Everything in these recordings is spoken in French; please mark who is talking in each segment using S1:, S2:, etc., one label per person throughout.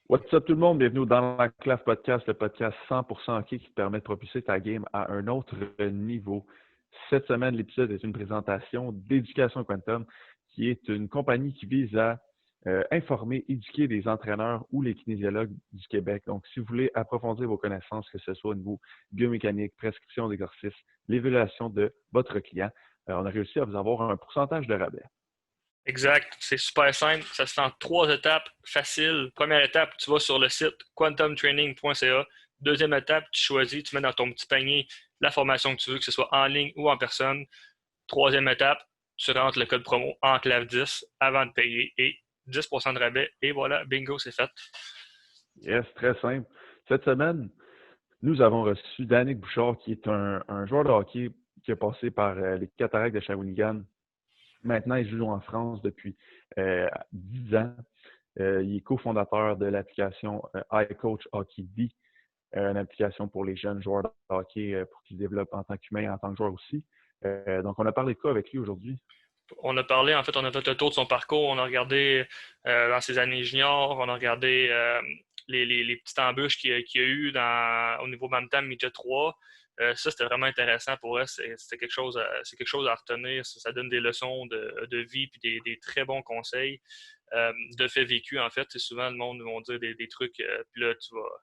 S1: What's up tout le monde? Bienvenue dans la classe podcast, le podcast 100% hockey qui te permet de propulser ta game à un autre niveau. Cette semaine, l'épisode est une présentation d'Éducation Quantum, qui est une compagnie qui vise à informer, éduquer les entraîneurs ou les kinésiologues du Québec. Donc, si vous voulez approfondir vos connaissances, que ce soit au niveau biomécanique, prescription d'exercice, l'évaluation de votre client, on a réussi à vous avoir un pourcentage de rabais.
S2: Exact. C'est super simple. Ça se fait en 3 étapes faciles. Première étape, tu vas sur le site quantumtraining.ca. Deuxième étape, tu choisis, tu mets dans ton petit panier la formation que tu veux, que ce soit en ligne ou en personne. Troisième étape, tu rentres le code promo ENCLAVE10 avant de payer et 10% de rabais. Et voilà, bingo, c'est fait.
S1: Yes, très simple. Cette semaine, nous avons reçu Danick Bouchard, qui est un joueur de hockey qui a passé par les Cataractes de Shawinigan. Maintenant, il joue en France depuis 10 ans. Il est cofondateur de l'application iCoach Hockey D, une application pour les jeunes joueurs de hockey pour qu'ils se développent en tant qu'humains et en tant que joueurs aussi. Donc, on a parlé de quoi avec lui aujourd'hui?
S2: On a parlé, en fait, on a fait le tour de son parcours. On a regardé dans ses années juniors, on a regardé les petites embûches qu'il y a eu au niveau Bantam Midget 3. Ça, c'était vraiment intéressant pour eux. C'est quelque chose à retenir. Ça donne des leçons de vie et des très bons conseils de fait vécu, en fait. Souvent, le monde va dire des trucs, puis là,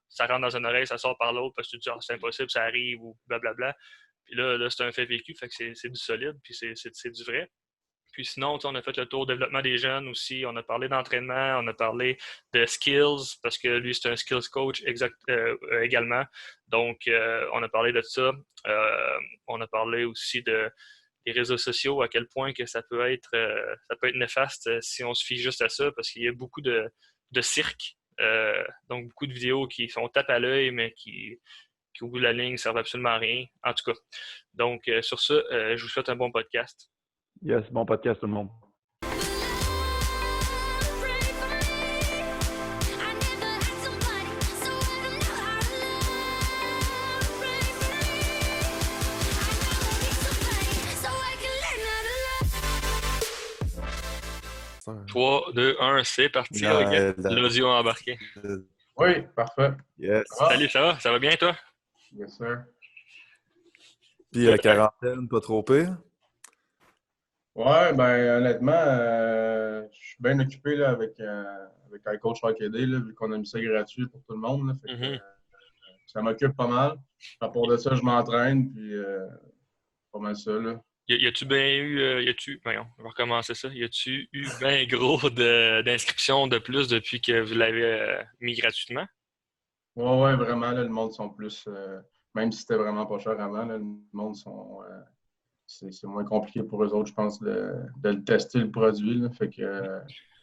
S2: ça rentre dans une oreille, ça sort par l'autre parce que tu te dis, c'est impossible, ça arrive, ou blablabla. Puis là, c'est un fait vécu, fait que c'est du solide, puis c'est du vrai. Puis sinon, on a fait le tour développement des jeunes aussi. On a parlé d'entraînement, on a parlé de skills, parce que lui, c'est un skills coach également. Donc, on a parlé de ça. On a parlé aussi des réseaux sociaux, à quel point que ça peut être néfaste si on se fie juste à ça, parce qu'il y a beaucoup de cirque. Donc, beaucoup de vidéos qui sont tape à l'œil, mais qui, au bout de la ligne, ne servent absolument à rien. En tout cas. Donc, sur ça, je vous souhaite un bon podcast.
S1: Yes, bon podcast tout le monde.
S2: « 3, 2, 1, c'est parti. L'audio embarqué.
S3: Oui, parfait.
S1: Yes.
S2: Salut, ça va? Ça va bien, toi?
S3: Yes, sir.
S4: Puis la quarantaine, pas trop pire?
S3: Ouais, ben honnêtement, je suis bien occupé là, avec iCoach Hockey Day, là, vu qu'on a mis ça gratuit pour tout le monde. Là, fait que, ça m'occupe pas mal. À part de ça, je m'entraîne, puis pas mal ça. Là.
S2: Y a-tu bien eu, voyons, on va recommencer ça. Y a-tu eu bien gros d'inscriptions de plus depuis que vous l'avez mis gratuitement?
S3: Ouais, vraiment, là, le monde sont plus. Même si c'était vraiment pas cher avant, là, le monde sont. C'est moins compliqué pour eux autres, je pense, de le tester le produit. Là. Fait que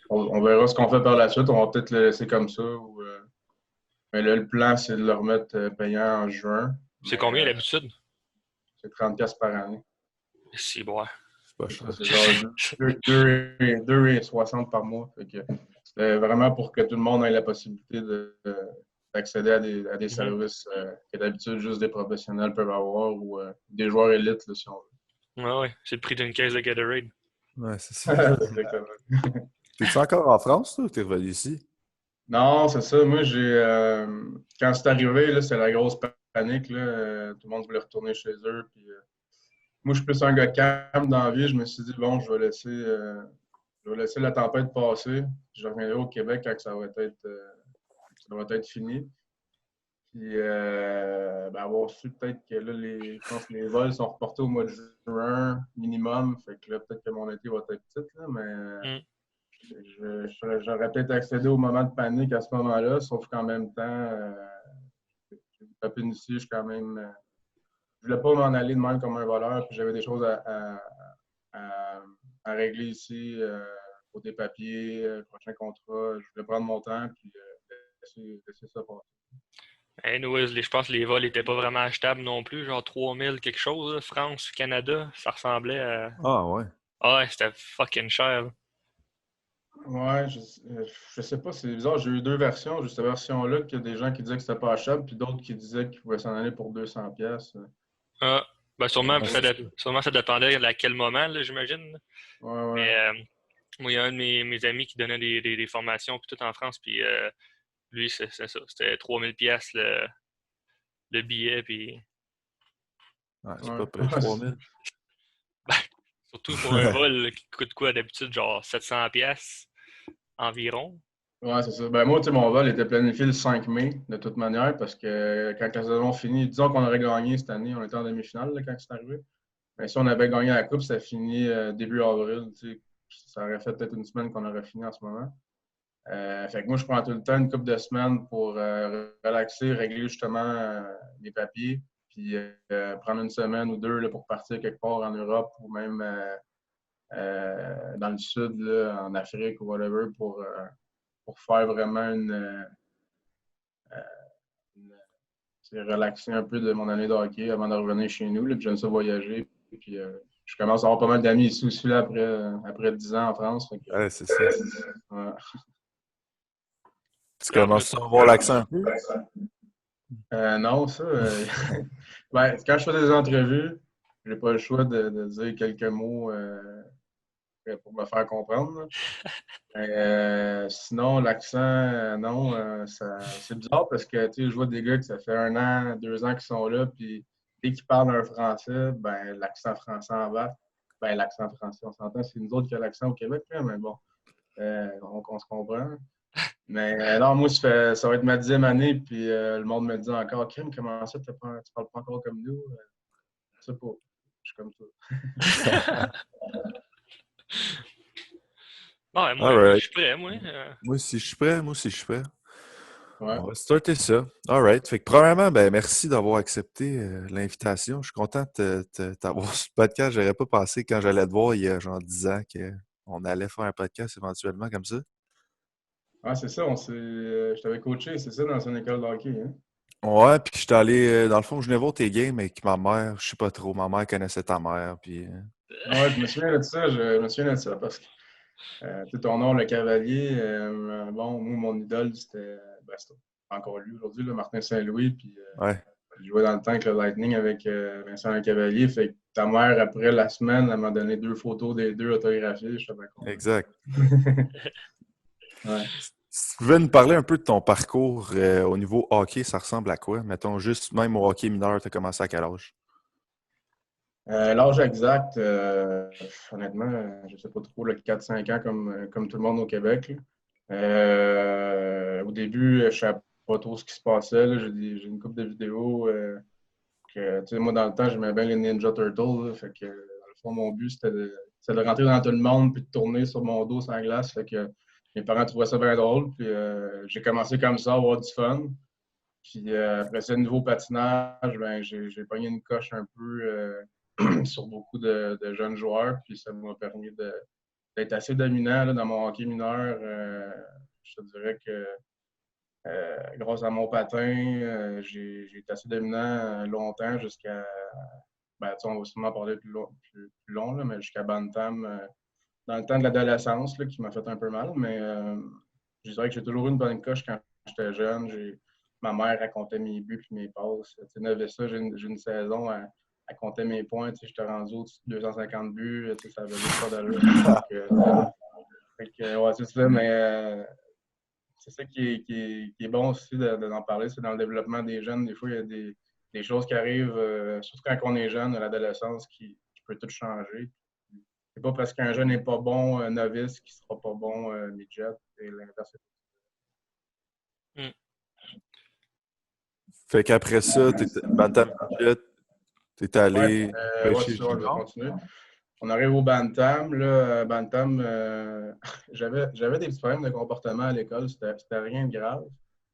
S3: on verra ce qu'on fait par la suite. On va peut-être le laisser comme ça. Mais là, le plan, c'est de le remettre payant en juin.
S2: C'est combien d'habitude?
S3: C'est 30$ par année.
S2: C'est bon.
S4: C'est pas cher.
S3: C'est genre 2,60 par mois. Fait que c'est vraiment pour que tout le monde ait la possibilité d'accéder à des services que d'habitude juste des professionnels peuvent avoir ou des joueurs élites, là, si on veut.
S2: Ouais, c'est le prix d'une caisse de Gatorade.
S4: Ouais, c'est ça.
S3: Exactement.
S4: T'es-tu encore en France, toi, ou t'es revenu ici?
S3: Non, c'est ça. Moi, quand c'est arrivé, là, c'était la grosse panique. Là. Tout le monde voulait retourner chez eux. Puis, moi, je suis plus un gars calme dans la vie. Je me suis dit, bon, je vais laisser la tempête passer. Je reviendrai au Québec quand ça va être fini. Puis, avoir su peut-être que là, je pense que les vols sont reportés au mois de juin minimum. Fait que là, peut-être que mon été va être petite, là, mais j'aurais peut-être accédé au moment de panique à ce moment-là, sauf qu'en même temps, j'ai une copine ici, je suis quand même. Je voulais pas m'en aller de même comme un voleur, puis j'avais des choses à régler ici, côté papier, prochain contrat. Je voulais prendre mon temps, puis laisser ça passer.
S2: Anyways, je pense que les vols n'étaient pas vraiment achetables non plus, genre 3000 quelque chose, là. France, Canada, ça ressemblait à...
S4: Ah ouais.
S2: Ah ouais, c'était fucking cher. Là.
S3: Ouais, je sais pas, c'est bizarre. J'ai eu 2 versions. J'ai cette version-là, qu'il y a des gens qui disaient que c'était pas achetable, puis d'autres qui disaient qu'ils pouvaient s'en aller pour 200$.
S2: Ah, ben sûrement ça dépendait à quel moment, là, j'imagine. Là.
S3: Ouais.
S2: Mais moi, il y a un de mes amis qui donnait des formations puis tout en France, puis Lui, c'est ça. C'était 3000$ le billet. Puis,
S4: Ouais, c'est
S3: Ouais.
S4: pas près 3000.
S2: surtout pour un vol qui coûte quoi d'habitude, genre 700$ environ.
S3: Ouais, c'est ça. Ben moi, tu sais, mon vol était planifié le 5 mai, de toute manière, parce que quand la saison finit, disons qu'on aurait gagné cette année, on était en demi-finale là, quand c'est arrivé. Mais si on avait gagné la Coupe, ça finit début avril. Tu sais, ça aurait fait peut-être une semaine qu'on aurait fini en ce moment. Fait que moi, je prends tout le temps une couple de semaines pour relaxer, régler justement les papiers, puis prendre une semaine ou deux là, pour partir quelque part en Europe ou même dans le sud, là, en Afrique ou whatever, pour faire vraiment c'est relaxer un peu de mon année de hockey avant de revenir chez nous. Là, puis j'aime ça voyager. Puis je commence à avoir pas mal d'amis ici aussi là, après 10 ans en France. Fait que,
S4: Ouais, c'est ça.
S3: ouais.
S4: Tu
S2: Puis en
S4: commences
S2: plus,
S4: à avoir l'accent un peu?
S3: Non, ça. Ben, quand je fais des entrevues, j'ai pas le choix de dire quelques mots pour me faire comprendre. Là. Sinon, l'accent, non, c'est bizarre parce que tu sais, je vois des gars que ça fait 1 an, 2 ans qu'ils sont là, puis dès qu'ils parlent un français, ben l'accent français en bas. Ben l'accent français, on s'entend, c'est nous autres qui a l'accent au Québec, là, mais bon, on se comprend. Mais non, moi, ça va être ma 10e année, puis le monde me dit encore, Kim, comment ça, tu parles pas encore comme nous? Je sais pas. Je suis comme ça.
S2: ouais,
S4: All
S2: moi, je
S4: right.
S2: suis prêt, moi.
S4: Moi aussi, je suis prêt. Moi aussi, je suis prêt.
S3: Ouais.
S4: On va starter ça. All right. Fait que, premièrement, ben, merci d'avoir accepté l'invitation. Je suis content de t'avoir sur le podcast. J'aurais pas pensé quand j'allais te voir il y a genre 10 ans qu'on allait faire un podcast éventuellement comme ça.
S3: Ah, c'est ça, je t'avais coaché, c'est ça, dans une école de hockey, hein?
S4: Ouais, puis j'étais allé, dans le fond, je venais voir tes games avec ma mère. Je sais pas trop. Ma mère connaissait ta mère. Puis,
S3: Ouais, je me souviens de ça, parce que tu sais, ton nom, le Cavalier, bon, moi, mon idole, c'était encore lui aujourd'hui, là, Martin Saint-Louis, puis
S4: ouais,
S3: je jouais dans le temps avec le Lightning avec Vincent Le Cavalier, fait que ta mère, après la semaine, elle m'a donné 2 photos des deux autographiées, je suis bien content.
S4: exact.
S3: Ouais.
S4: Si tu pouvais nous parler un peu de ton parcours au niveau hockey, ça ressemble à quoi? Mettons, juste même au hockey mineur, tu as commencé à quel âge?
S3: L'âge exact, honnêtement, je ne sais pas trop, 4-5 ans comme tout le monde au Québec. Là. Au début, je ne savais pas trop ce qui se passait. Là. J'ai une couple de vidéos que, tu sais, moi, dans le temps, j'aimais bien les Ninja Turtles. Là. Fait que, dans le fond, mon but, c'était de rentrer dans tout le monde puis de tourner sur mon dos sur la glace. Fait que mes parents trouvaient ça bien drôle. Puis j'ai commencé comme ça à avoir du fun. Puis après ça, niveau patinage, ben, j'ai pogné une coche un peu sur beaucoup de jeunes joueurs. Puis ça m'a permis d'être assez dominant là, dans mon hockey mineur. Je te dirais que grâce à mon patin, j'ai été assez dominant longtemps jusqu'à. Ben, on va sûrement parler plus long là, mais jusqu'à Bantam, dans le temps de l'adolescence, là, qui m'a fait un peu mal. Mais je dirais que j'ai toujours eu une bonne coche quand j'étais jeune. Ma mère racontait mes buts et mes passes. Tu sais, ça, j'ai une saison, elle comptait mes points. Tu sais, j'étais rendu au-dessus de 250 buts. Tu sais, ça avait juste pas d'allure. Ouais, c'est ça, mais c'est ça qui est bon aussi d'en parler, c'est dans le développement des jeunes. Des fois, il y a des choses qui arrivent, surtout quand on est jeune, à l'adolescence, qui peut tout changer. C'est pas parce qu'un jeune n'est pas bon novice qu'il sera pas bon midget, et l'inverse.
S2: Hmm.
S4: Fait qu'après ça, Bantam Budget, t'es allé
S3: Ouais,
S4: pêcher
S3: c'est ça, je vais
S4: junior.
S3: continuer. On arrive au Bantam. Là, Bantam, j'avais des petits problèmes de comportement à l'école. C'était rien de grave.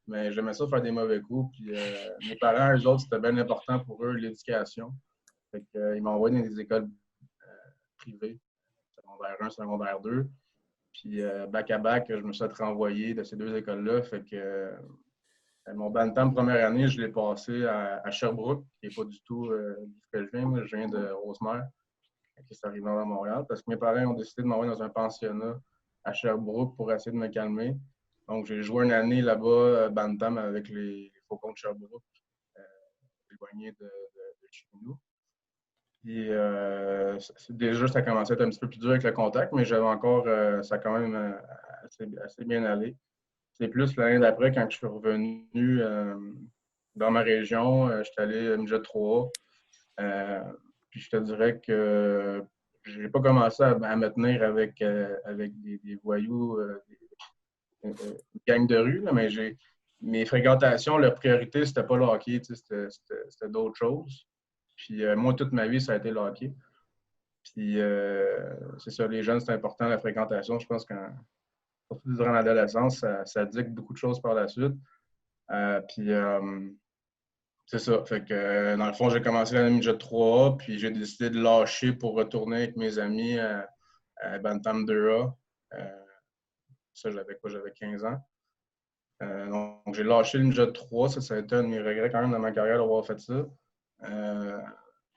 S3: Mais j'aimais ça faire des mauvais coups. Puis mes parents, eux autres, c'était bien important pour eux, l'éducation. Fait que, ils m'ont envoyé dans des écoles privées, secondaire 1, secondaire 2. Puis back à back, je me suis fait renvoyer de ces deux écoles-là. Fait que mon Bantam première année, je l'ai passé à Sherbrooke, qui n'est pas du tout d'où que je viens. Moi, je viens de Rosemère, qui est arrivé à Montréal, parce que mes parents ont décidé de m'envoyer dans un pensionnat à Sherbrooke pour essayer de me calmer. Donc, j'ai joué une année là-bas, Bantam, avec les Faucons de Sherbrooke, éloignés de chez nous. Puis, déjà, ça commençait à être un petit peu plus dur avec le contact, mais j'avais encore, ça a quand même assez bien allé. c'est plus l'année d'après, quand je suis revenu dans ma région, j'étais allé à Midget 3. Puis je te dirais que j'ai pas commencé à me tenir avec des voyous, une gang de rue, là, mais mes fréquentations, leur priorité, c'était pas le hockey, c'était d'autres choses. Puis moi, toute ma vie, ça a été le hockey. Puis c'est ça, les jeunes, c'est important, la fréquentation. Je pense que surtout durant l'adolescence, ça dicte beaucoup de choses par la suite. Puis c'est ça. Fait que dans le fond, j'ai commencé l'année midget 3A, puis j'ai décidé de lâcher pour retourner avec mes amis à Bantam 2A. Ça, j'avais 15 ans. Donc, j'ai lâché le midget 3. Ça a été un de mes regrets quand même dans ma carrière d'avoir fait ça.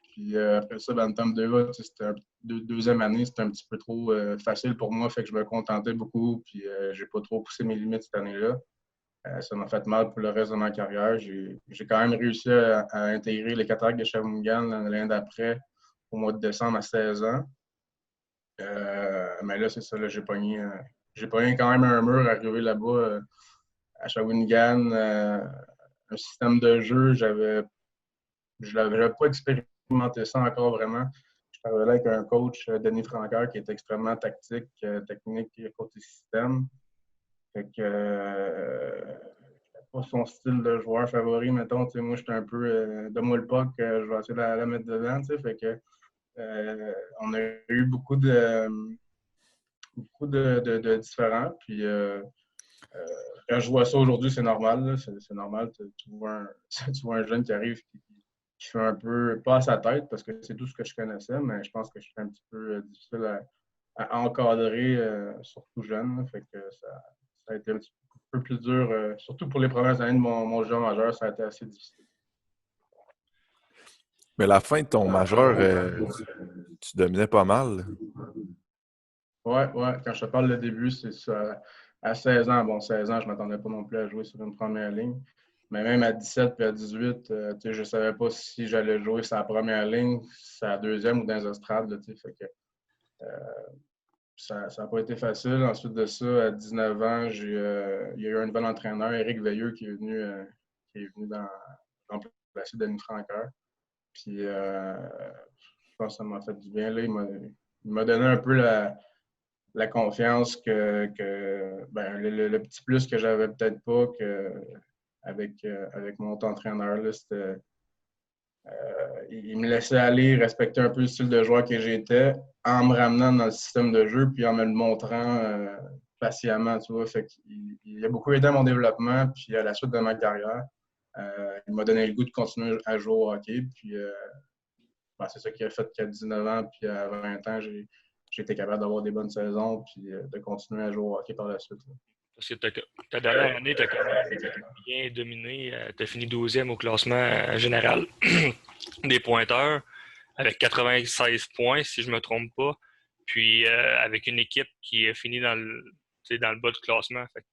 S3: Puis après ça, Bantam 2A, c'était deuxième année, c'était un petit peu trop facile pour moi, fait que je me contentais beaucoup, puis j'ai pas trop poussé mes limites cette année-là. Ça m'a fait mal pour le reste de ma carrière. J'ai quand même réussi à intégrer les Cataractes de Shawinigan l'année d'après, au mois de décembre à 16 ans. Mais là, c'est ça, là, j'ai pogné quand même un mur arrivé là-bas à Shawinigan. Un système de jeu, je n'avais pas expérimenté ça encore vraiment. Je travaillais avec un coach, Denis Francoeur, qui est extrêmement tactique, technique côté système. Fait que pas son style de joueur favori, mettons. Moi, j'étais un peu de moi le puck, je vais essayer de la mettre dedans. Fait que on a eu beaucoup de différents. Puis quand je vois ça aujourd'hui, c'est normal. C'est normal. Tu vois un jeune qui arrive qui fait un peu pas à sa tête parce que c'est tout ce que je connaissais, mais je pense que je suis un petit peu difficile à encadrer, surtout jeune. Là. Fait que ça a été un petit peu plus dur, surtout pour les premières années de mon jeu majeur, ça a été assez difficile.
S4: Mais la fin de ton majeur, tu dominais pas mal.
S3: Ouais. Quand je te parle le début, c'est ça. À 16 ans, bon, 16 ans, je ne m'attendais pas non plus à jouer sur une première ligne. Mais même à 17 puis à 18, je ne savais pas si j'allais jouer sur la première ligne, sur la deuxième ou dans les estrades. Là, fait que, ça n'a pas été facile. Ensuite de ça, à 19 ans, il y a eu un nouvel entraîneur, Éric Veilleux, qui est venu remplacer Denis Francoeur. Puis, je pense que ça m'a fait du bien. Là. Il m'a donné un peu la confiance que le petit plus que j'avais peut-être pas avec mon autre entraîneur. Là, c'était, il me laissait aller, respecter un peu le style de joueur que j'étais, en me ramenant dans le système de jeu, puis en me le montrant patiemment, tu vois. Fait il a beaucoup aidé à mon développement, puis à la suite de ma carrière. Il m'a donné le goût de continuer à jouer au hockey, puis c'est ça qui a fait qu'à 19 ans, puis à 20 ans, j'ai été capable d'avoir des bonnes saisons, puis de continuer à jouer au hockey par la suite. Là.
S2: Parce que ta dernière année, tu as quand même bien dominé. Tu as fini 12e au classement général des pointeurs avec 96 points, si je ne me trompe pas. Puis avec une équipe qui a fini dans le bas du classement. Fait.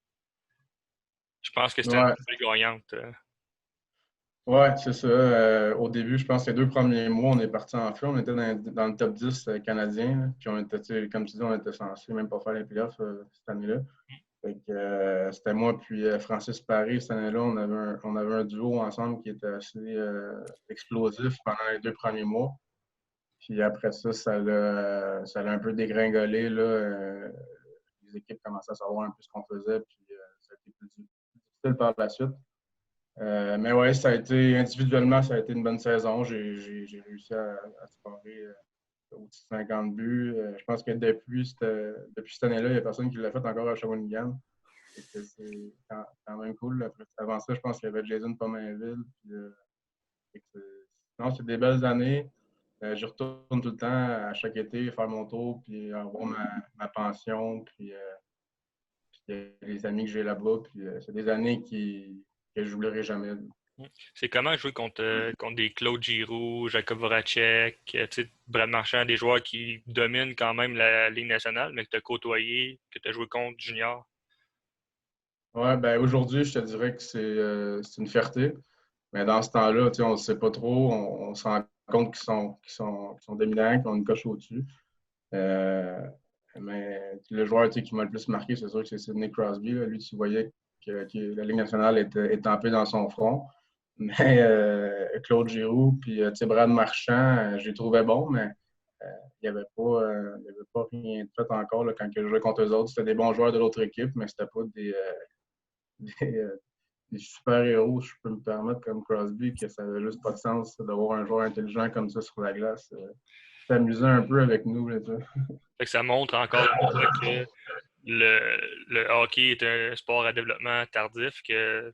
S2: Je pense que c'était une belle gagnante.
S3: Oui, c'est ça. Au début, je pense que les 2 premiers mois, on est parti en feu. On était dans le top 10 canadien. Là. Puis on était, comme tu dis, on était censé même pas faire les playoffs cette année-là. Fait que, c'était moi puis Francis Paris. Cette année-là, on avait un duo ensemble qui était assez explosif pendant les 2 premiers mois. Puis après ça l'a un peu dégringolé. Là, les équipes commençaient à savoir un peu ce qu'on faisait. Puis ça a été plus difficile par la suite. Mais oui, individuellement, ça a été une bonne saison. J'ai réussi à scorer au-dessus de 50 buts. Je pense que depuis cette année-là, il n'y a personne qui l'a fait encore à Shawinigan. C'est quand même cool. Avant ça, je pense qu'il y avait Jason Pomainville. Non, c'est des belles années. Je retourne tout le temps à chaque été faire mon tour, puis avoir ma pension, puis les amis que j'ai là-bas. Puis c'est des années que je n'oublierai jamais.
S2: C'est comment jouer contre des Claude Giroux, Jacob Voracek, Brad Marchand, des joueurs qui dominent quand même la Ligue nationale, mais que tu as côtoyé, que tu as joué contre junior?
S3: Oui, ben aujourd'hui, je te dirais que c'est une fierté. Mais dans ce temps-là, on ne sait pas trop. On se rend compte qu'ils sont dominants, qu'ils ont une coche au-dessus. Mais le joueur qui m'a le plus marqué, c'est sûr que c'est Sidney Crosby. Là. Lui, tu voyais la Ligue nationale est un peu dans son front. Mais Claude Giroux puis Brad Marchand, je les trouvais bons, mais il n'y avait pas rien de fait encore là, quand je jouais contre eux autres. C'était des bons joueurs de l'autre équipe, mais c'était pas des super-héros, je peux me permettre, comme Crosby, que ça n'avait juste pas de sens d'avoir un joueur intelligent comme ça sur la glace. C'est amusant un peu avec nous. Là,
S2: fait que ça montre encore une fois que le hockey est un sport à développement tardif, que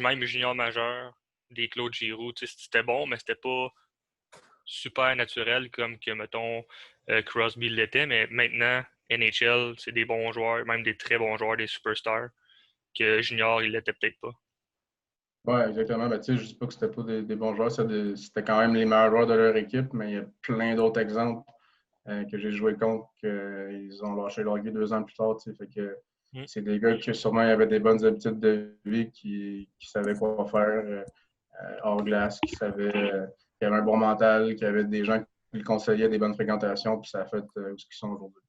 S2: même junior majeur, des Claude Giroux, c'était bon, mais c'était pas super naturel comme que, mettons, Crosby l'était. Mais maintenant, NHL, c'est des bons joueurs, même des très bons joueurs, des superstars, que junior, il l'était peut-être pas.
S3: Oui, exactement. Ben, je ne dis pas que c'était pas des bons joueurs, c'était quand même les meilleurs joueurs de leur équipe, mais il y a plein d'autres exemples que j'ai joué contre qu'ils ont lâché leur vie 2 ans plus tard. Fait que c'est des gars qui sûrement avaient des bonnes habitudes de vie, qui savaient quoi faire hors glace, qui avaient un bon mental, qui avaient des gens qui le conseillaient, des bonnes fréquentations, puis ça a fait où ce qu'ils sont aujourd'hui.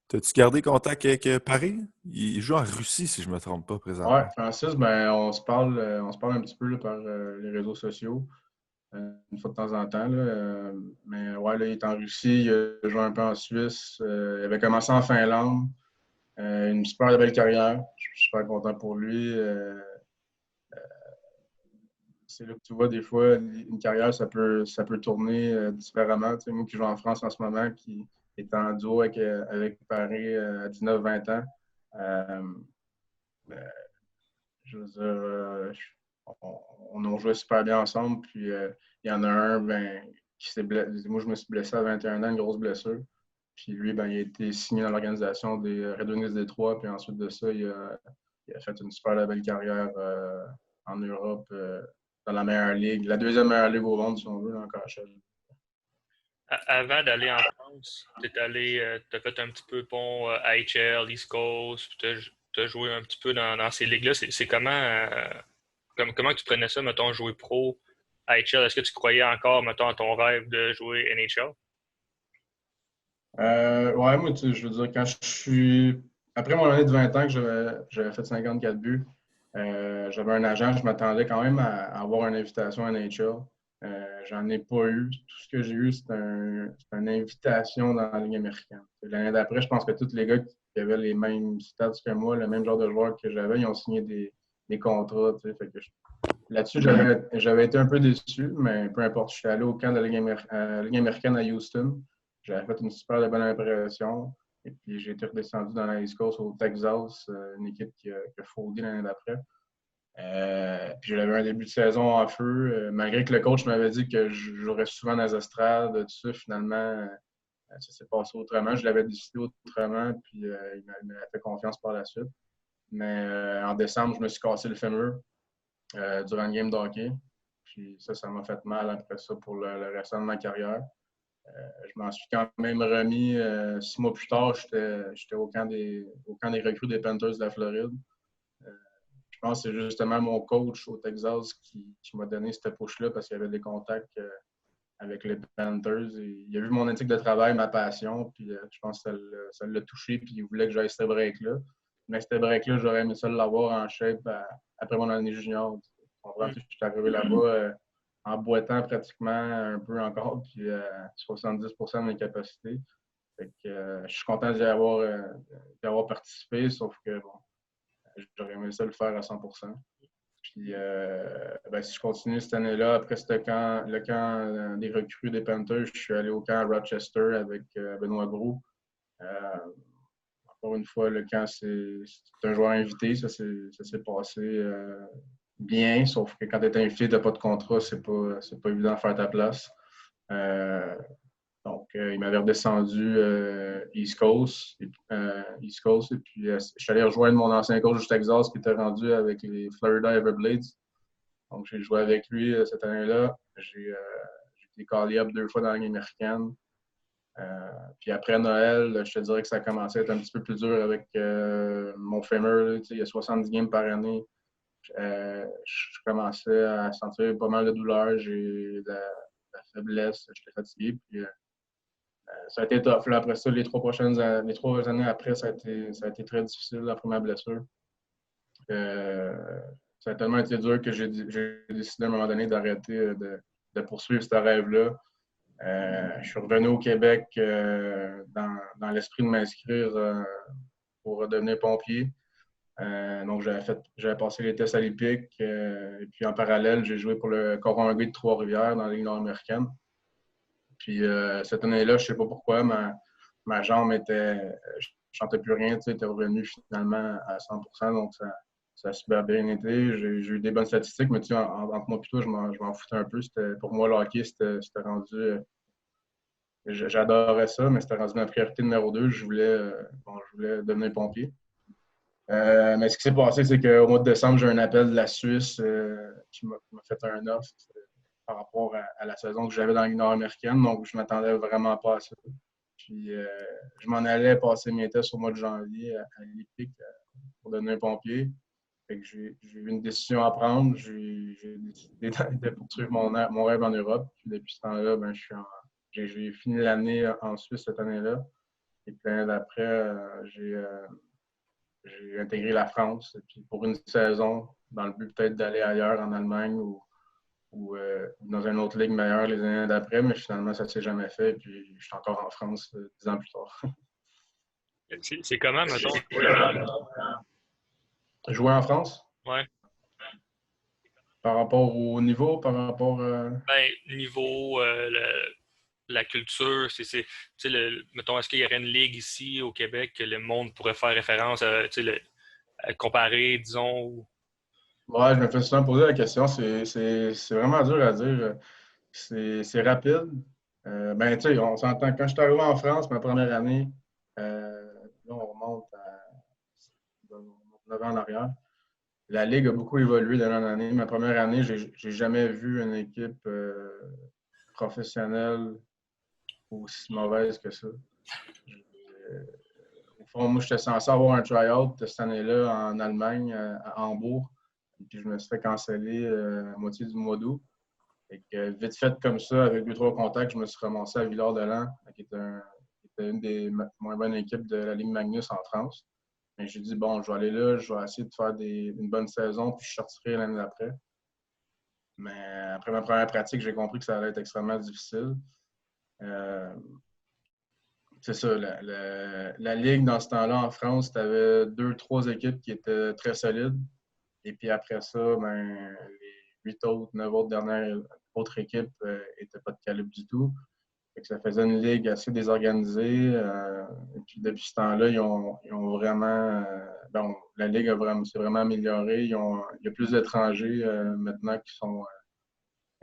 S4: T'as-tu gardé contact avec Paris? Il joue en Russie, si je ne me trompe pas, présentement.
S3: Oui, Francis, on se parle un petit peu là, par les réseaux sociaux, une fois de temps en temps. Là, mais ouais, là, il est en Russie, il a joué un peu en Suisse, il avait commencé en Finlande. Une super belle carrière. Je suis super content pour lui. C'est là que tu vois, des fois, une carrière, ça peut tourner différemment. Tu sais, moi qui joue en France en ce moment, qui est en duo avec Paris à 19-20 ans, je veux dire, on a joué super bien ensemble. Puis il y en a un qui s'est blessé. Moi, je me suis blessé à 21 ans, une grosse blessure. Puis lui, il a été signé dans l'organisation des Red Wings Détroit. Puis ensuite de ça, il a fait une super belle carrière en Europe, dans la meilleure ligue, la deuxième meilleure ligue au monde, si on veut, en KHL.
S2: Avant d'aller en France, tu as fait un petit peu pont AHL, East Coast, tu as joué un petit peu dans ces ligues-là. C'est comment tu prenais ça, mettons, jouer pro AHL? Est-ce que tu croyais encore, mettons, à ton rêve de jouer NHL?
S3: Ouais, moi, je veux dire, quand je suis. Après mon année de 20 ans que j'avais fait 54 buts, j'avais un agent, je m'attendais quand même à avoir une invitation à NHL. J'en ai pas eu. Tout ce que j'ai eu, c'est une invitation dans la Ligue américaine. L'année d'après, je pense que tous les gars qui avaient les mêmes stats que moi, le même genre de joueurs que j'avais, ils ont signé des contrats. Fait que là-dessus, j'avais été un peu déçu, mais peu importe. Je suis allé au camp de la Ligue américaine à Houston. J'avais fait une super bonne impression. Et puis, j'ai été redescendu dans la East Coast au Texas, une équipe qui a fraudé l'année d'après. Puis j'avais un début de saison en feu. Malgré que le coach m'avait dit que je jouerais souvent dans les estrades, tout ça, finalement, ça s'est passé autrement. Je l'avais décidé autrement, puis il m'a fait confiance par la suite. Mais en décembre, je me suis cassé le fémur durant une game de hockey. Puis ça m'a fait mal après ça pour le restant de ma carrière. Je m'en suis quand même remis 6 mois plus tard. J'étais au camp des recrues des Panthers de la Floride. Je pense que c'est justement mon coach au Texas qui m'a donné cette push-là parce qu'il y avait des contacts avec les Panthers. Et il a vu mon éthique de travail, ma passion, puis je pense que ça l'a touché, puis il voulait que j'aille ce break-là. Mais ce break-là, j'aurais aimé ça l'avoir en shape après mon année junior. Tu comprends? Je suis arrivé là-bas en boitant pratiquement un peu encore, puis 70% de mes capacités. Fait que, je suis content d'y avoir participé, sauf que bon, j'aurais aimé ça le faire à 100%. Puis, si je continue cette année-là, après le camp des recrues des Panthers, je suis allé au camp à Rochester avec Benoît Gros. Encore une fois, le camp, c'est un joueur invité. Ça s'est passé bien, sauf que quand tu es invité, tu n'as pas de contrat, c'est pas évident de faire ta place. Donc, il m'avait redescendu East Coast. Et puis, je suis allé rejoindre mon ancien coach du Texas qui était rendu avec les Florida Everblades. Donc, j'ai joué avec lui cette année-là. J'ai été call-up 2 fois dans la Ligue américaine. Puis après Noël, je te dirais que ça a commencé à être un petit peu plus dur avec mon fémur. Il y a 70 games par année. Je commençais à sentir pas mal de douleur. J'ai de la faiblesse. J'étais fatigué. Puis, ça a été tough. Là, après ça, les 3 années après, ça a été très difficile après ma blessure. Ça a tellement été dur que j'ai décidé à un moment donné d'arrêter de poursuivre ce rêve-là. Je suis revenu au Québec dans l'esprit de m'inscrire pour devenir pompier. Donc, j'avais passé les tests à l'IPIC. Et puis, en parallèle, j'ai joué pour le Coron de Trois-Rivières dans la Ligue nord-américaine. Puis, cette année-là, je ne sais pas pourquoi, ma jambe était... Je ne sentais plus rien, était revenu finalement à 100%. Donc, ça a super bien été. J'ai eu des bonnes statistiques, mais entre moi et toi, je m'en foutais un peu. Pour moi, le hockey, c'était rendu... J'adorais ça, mais c'était rendu ma priorité numéro 2. Je voulais devenir pompier. Mais ce qui s'est passé, c'est qu'au mois de décembre, j'ai un appel de la Suisse qui m'a fait un offre par rapport à la saison que j'avais dans la Ligue nord-américaine. Donc, je ne m'attendais vraiment pas à ça. Puis, je m'en allais passer mes tests au mois de janvier à l'Olympique pour devenir pompier. Fait que j'ai eu une décision à prendre. J'ai décidé de poursuivre mon rêve en Europe. Puis, depuis ce temps-là, j'ai fini l'année en Suisse cette année-là. Et puis, l'année d'après, j'ai intégré la France. Et puis, pour une saison, dans le but peut-être d'aller ailleurs en Allemagne ou dans une autre ligue meilleure les années d'après, mais finalement, ça ne s'est jamais fait. Puis, je suis encore en France 10 ans plus tard.
S2: C'est comment, mettons?
S3: Jouer en France?
S2: Ouais.
S3: Par rapport au niveau, par rapport...
S2: Ben, niveau, la culture, mettons, est-ce qu'il y aurait une ligue ici au Québec que le monde pourrait faire référence à comparer, disons? Ou...
S3: Ouais, je me fais souvent poser la question. C'est vraiment dur à dire. C'est rapide. Ben, tu sais, on s'entend. Quand je suis arrivé en France, ma première année, là, on remonte à 9 ans en arrière. La Ligue a beaucoup évolué d'année en année. Ma première année, j'ai jamais vu une équipe professionnelle aussi mauvaise que ça. Au fond, moi, j'étais censé avoir un try-out cette année-là en Allemagne, à Hambourg. Puis je me suis fait canceller à moitié du mois d'août. Et que, vite fait comme ça, avec 2-3 contacts, je me suis ramassé à Villard-de-Lans, qui était une des moins bonnes équipes de la Ligue Magnus en France. Mais j'ai dit, bon, je vais aller là, je vais essayer de faire une bonne saison, puis je sortirai l'année d'après. Mais après ma première pratique, j'ai compris que ça allait être extrêmement difficile. C'est ça, la Ligue, dans ce temps-là, en France, tu avais 2-3 équipes qui étaient très solides. Et puis après ça, les 8 autres, 9 autres dernières autres équipes n'étaient pas de calibre du tout. Fait que ça faisait une ligue assez désorganisée. Et puis depuis ce temps-là, ils ont vraiment... la ligue s'est vraiment améliorée. Il y a plus d'étrangers maintenant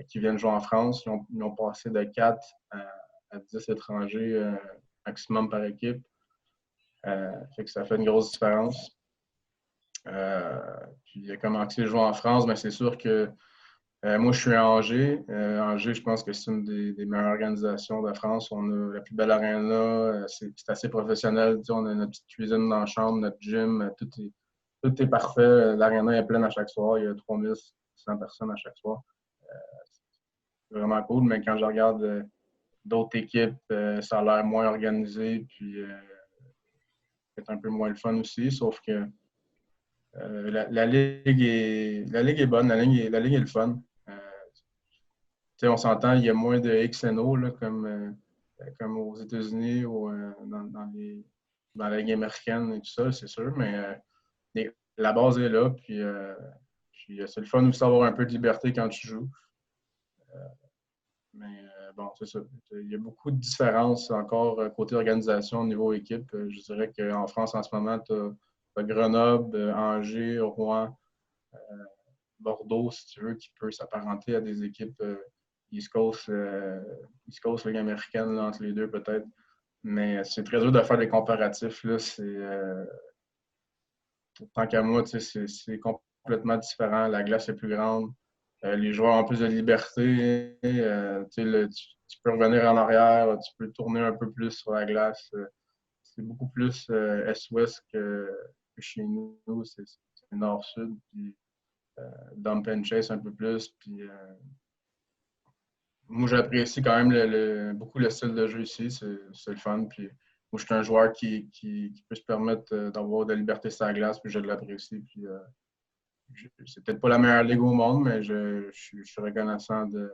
S3: qui viennent jouer en France. Ils ont passé de 4 à 10 étrangers maximum par équipe. Fait que ça fait une grosse différence. Puis il a commencé à jouer en France, mais c'est sûr que moi, je suis à Angers. Angers, je pense que c'est une des meilleures organisations de France. On a la plus belle aréna. C'est assez professionnel. Tu sais, on a notre petite cuisine dans la chambre, notre gym. Tout est parfait. L'aréna est pleine à chaque soir. Il y a 3600 personnes à chaque soir. C'est vraiment cool. Mais quand je regarde d'autres équipes, ça a l'air moins organisé. Puis, c'est un peu moins le fun aussi. Sauf que la ligue est bonne. La ligue est le fun. On s'entend, il y a moins de XNO là, comme aux États-Unis ou dans la Ligue américaine et tout ça, c'est sûr, mais la base est là, puis c'est le fun aussi d'avoir un peu de liberté quand tu joues. Mais bon, c'est ça. Il y a beaucoup de différences encore côté organisation au niveau équipe. Je dirais qu'en France, en ce moment, tu as Grenoble, Angers, Rouen, Bordeaux, si tu veux, qui peut s'apparenter à des équipes East Coast, Ligue américaine, là, entre les deux peut-être. Mais c'est très dur de faire des comparatifs. Là. Tant qu'à moi, c'est complètement différent. La glace est plus grande. Les joueurs ont plus de liberté. Tu peux revenir en arrière. Tu peux tourner un peu plus sur la glace. C'est beaucoup plus Est-Ouest que chez nous. C'est Nord-Sud. Puis, dump and chase un peu plus. Puis, moi, j'apprécie quand même beaucoup le style de jeu ici. C'est le fun. Puis, moi, je suis un joueur qui peut se permettre d'avoir de la liberté sur la glace. Puis, je l'apprécie. Puis, c'est peut-être pas la meilleure ligue au monde, mais je suis reconnaissant de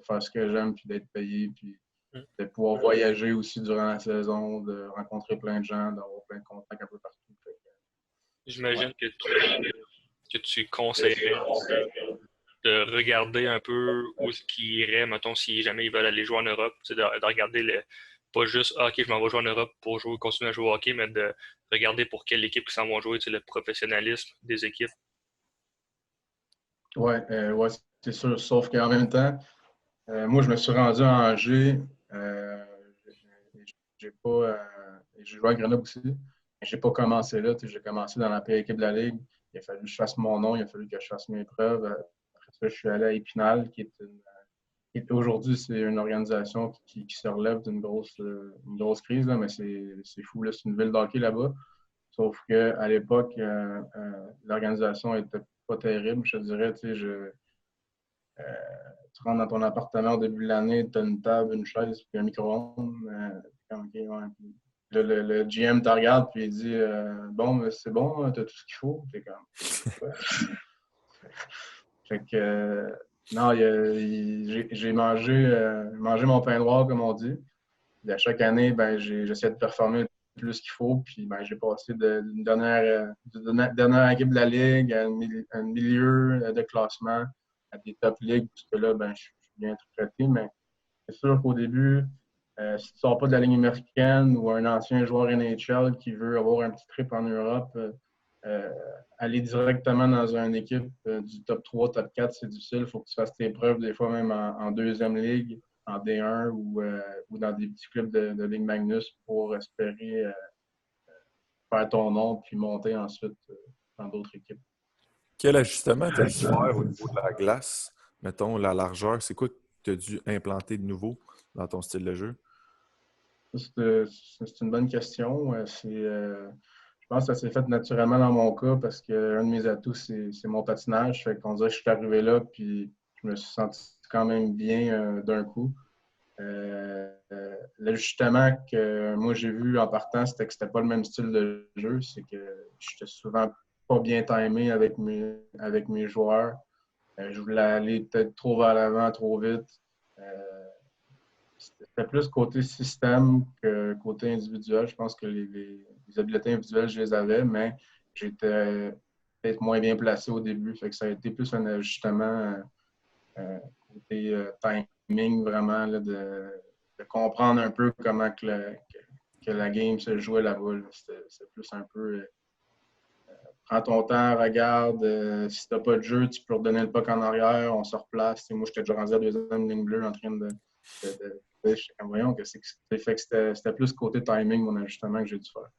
S3: faire ce que j'aime, puis d'être payé, puis de pouvoir voyager aussi durant la saison, de rencontrer plein de gens, d'avoir plein de contacts un peu partout.
S2: J'imagine que tu conseillerais de regarder un peu où est-ce qu'ils iraient, mettons, si jamais ils veulent aller jouer en Europe, de regarder pas juste OK, je m'en vais jouer en Europe pour continuer à jouer au hockey, mais de regarder pour quelle équipe ils s'en vont jouer, le professionnalisme des équipes.
S3: Ouais, c'est sûr. Sauf qu'en même temps, moi, je me suis rendu à Angers. J'ai joué à Grenoble aussi. J'ai pas commencé là. J'ai commencé dans la pire équipe de la Ligue. Il a fallu que je fasse mon nom, il a fallu que je fasse mes preuves. Après ça, je suis allé à Épinal, qui est aujourd'hui, c'est une organisation qui se relève d'une grosse crise, là, mais c'est fou. Là, c'est une ville d'hockey là-bas. Sauf qu'à l'époque, l'organisation n'était pas terrible. Je te dirais, tu rentres dans ton appartement au début de l'année, tu as une table, une chaise, puis un micro-ondes. Okay, ouais. Le GM te regarde, puis il dit bon, mais c'est bon, tu as tout ce qu'il faut. T'es comme. Ouais. Fait que, non, j'ai mangé mon pain noir, comme on dit. Et à chaque année, ben, j'essaie de performer plus qu'il faut. Puis ben, j'ai passé d'une dernière équipe de la Ligue à un milieu de classement, à des top ligues, puisque là, ben, je suis bien traité. Mais c'est sûr qu'au début, si tu ne sors pas de la Ligue américaine ou un ancien joueur NHL qui veut avoir un petit trip en Europe, aller directement dans une équipe du top 3, top 4, c'est difficile. Il faut que tu fasses tes preuves, des fois même en deuxième ligue, en D1 ou dans des petits clubs de Ligue Magnus pour espérer faire ton nom puis monter ensuite dans d'autres équipes.
S4: Quel ajustement tu as dû faire au niveau de la glace? Mettons, la largeur, c'est quoi que tu as dû implanter de nouveau dans ton style de jeu?
S3: C'est une bonne question. Je pense que ça s'est fait naturellement dans mon cas parce qu'un de mes atouts, c'est mon patinage. Fait qu'on dirait que je suis arrivé là puis je me suis senti quand même bien d'un coup. L'ajustement que moi j'ai vu en partant, c'était que c'était pas le même style de jeu. C'est que j'étais souvent pas bien timé avec mes joueurs. Je voulais aller peut-être trop vers l'avant, trop vite. C'était plus côté système que côté individuel. Je pense que les habiletés individuelles, je les avais, mais j'étais peut-être moins bien placé au début. Fait que ça a été plus un ajustement côté timing, vraiment, là, de comprendre un peu comment que la game se jouait là-bas. Là. C'était plus un peu prends ton temps, regarde. Si tu n'as pas de jeu, tu peux redonner le puck en arrière, on se replace. Moi, j'étais déjà rendu à la deuxième ligne bleue en train de j'étais comme, voyons, que c'était plus côté timing, mon ajustement que j'ai dû faire.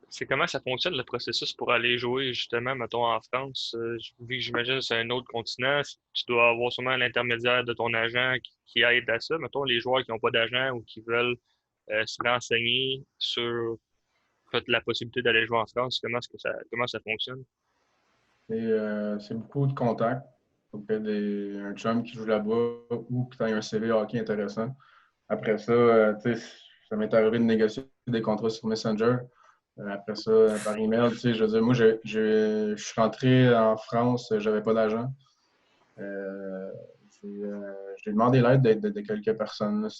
S2: C'est comment ça fonctionne le processus pour aller jouer justement, mettons, en France? Vu que j'imagine que c'est un autre continent, tu dois avoir sûrement l'intermédiaire de ton agent qui aide à ça. Mettons, les joueurs qui n'ont pas d'agent ou qui veulent se renseigner sur la possibilité d'aller jouer en France, comment ça fonctionne?
S3: C'est beaucoup de contacts. Il faut que tu aies un chum qui joue là-bas ou que tu aies un CV hockey intéressant. Après ça, ça m'est arrivé de négocier des contrats sur Messenger. Après ça, par email, je veux dire, moi, je suis rentré en France, j'avais pas d'agent. J'ai demandé l'aide de quelques personnes.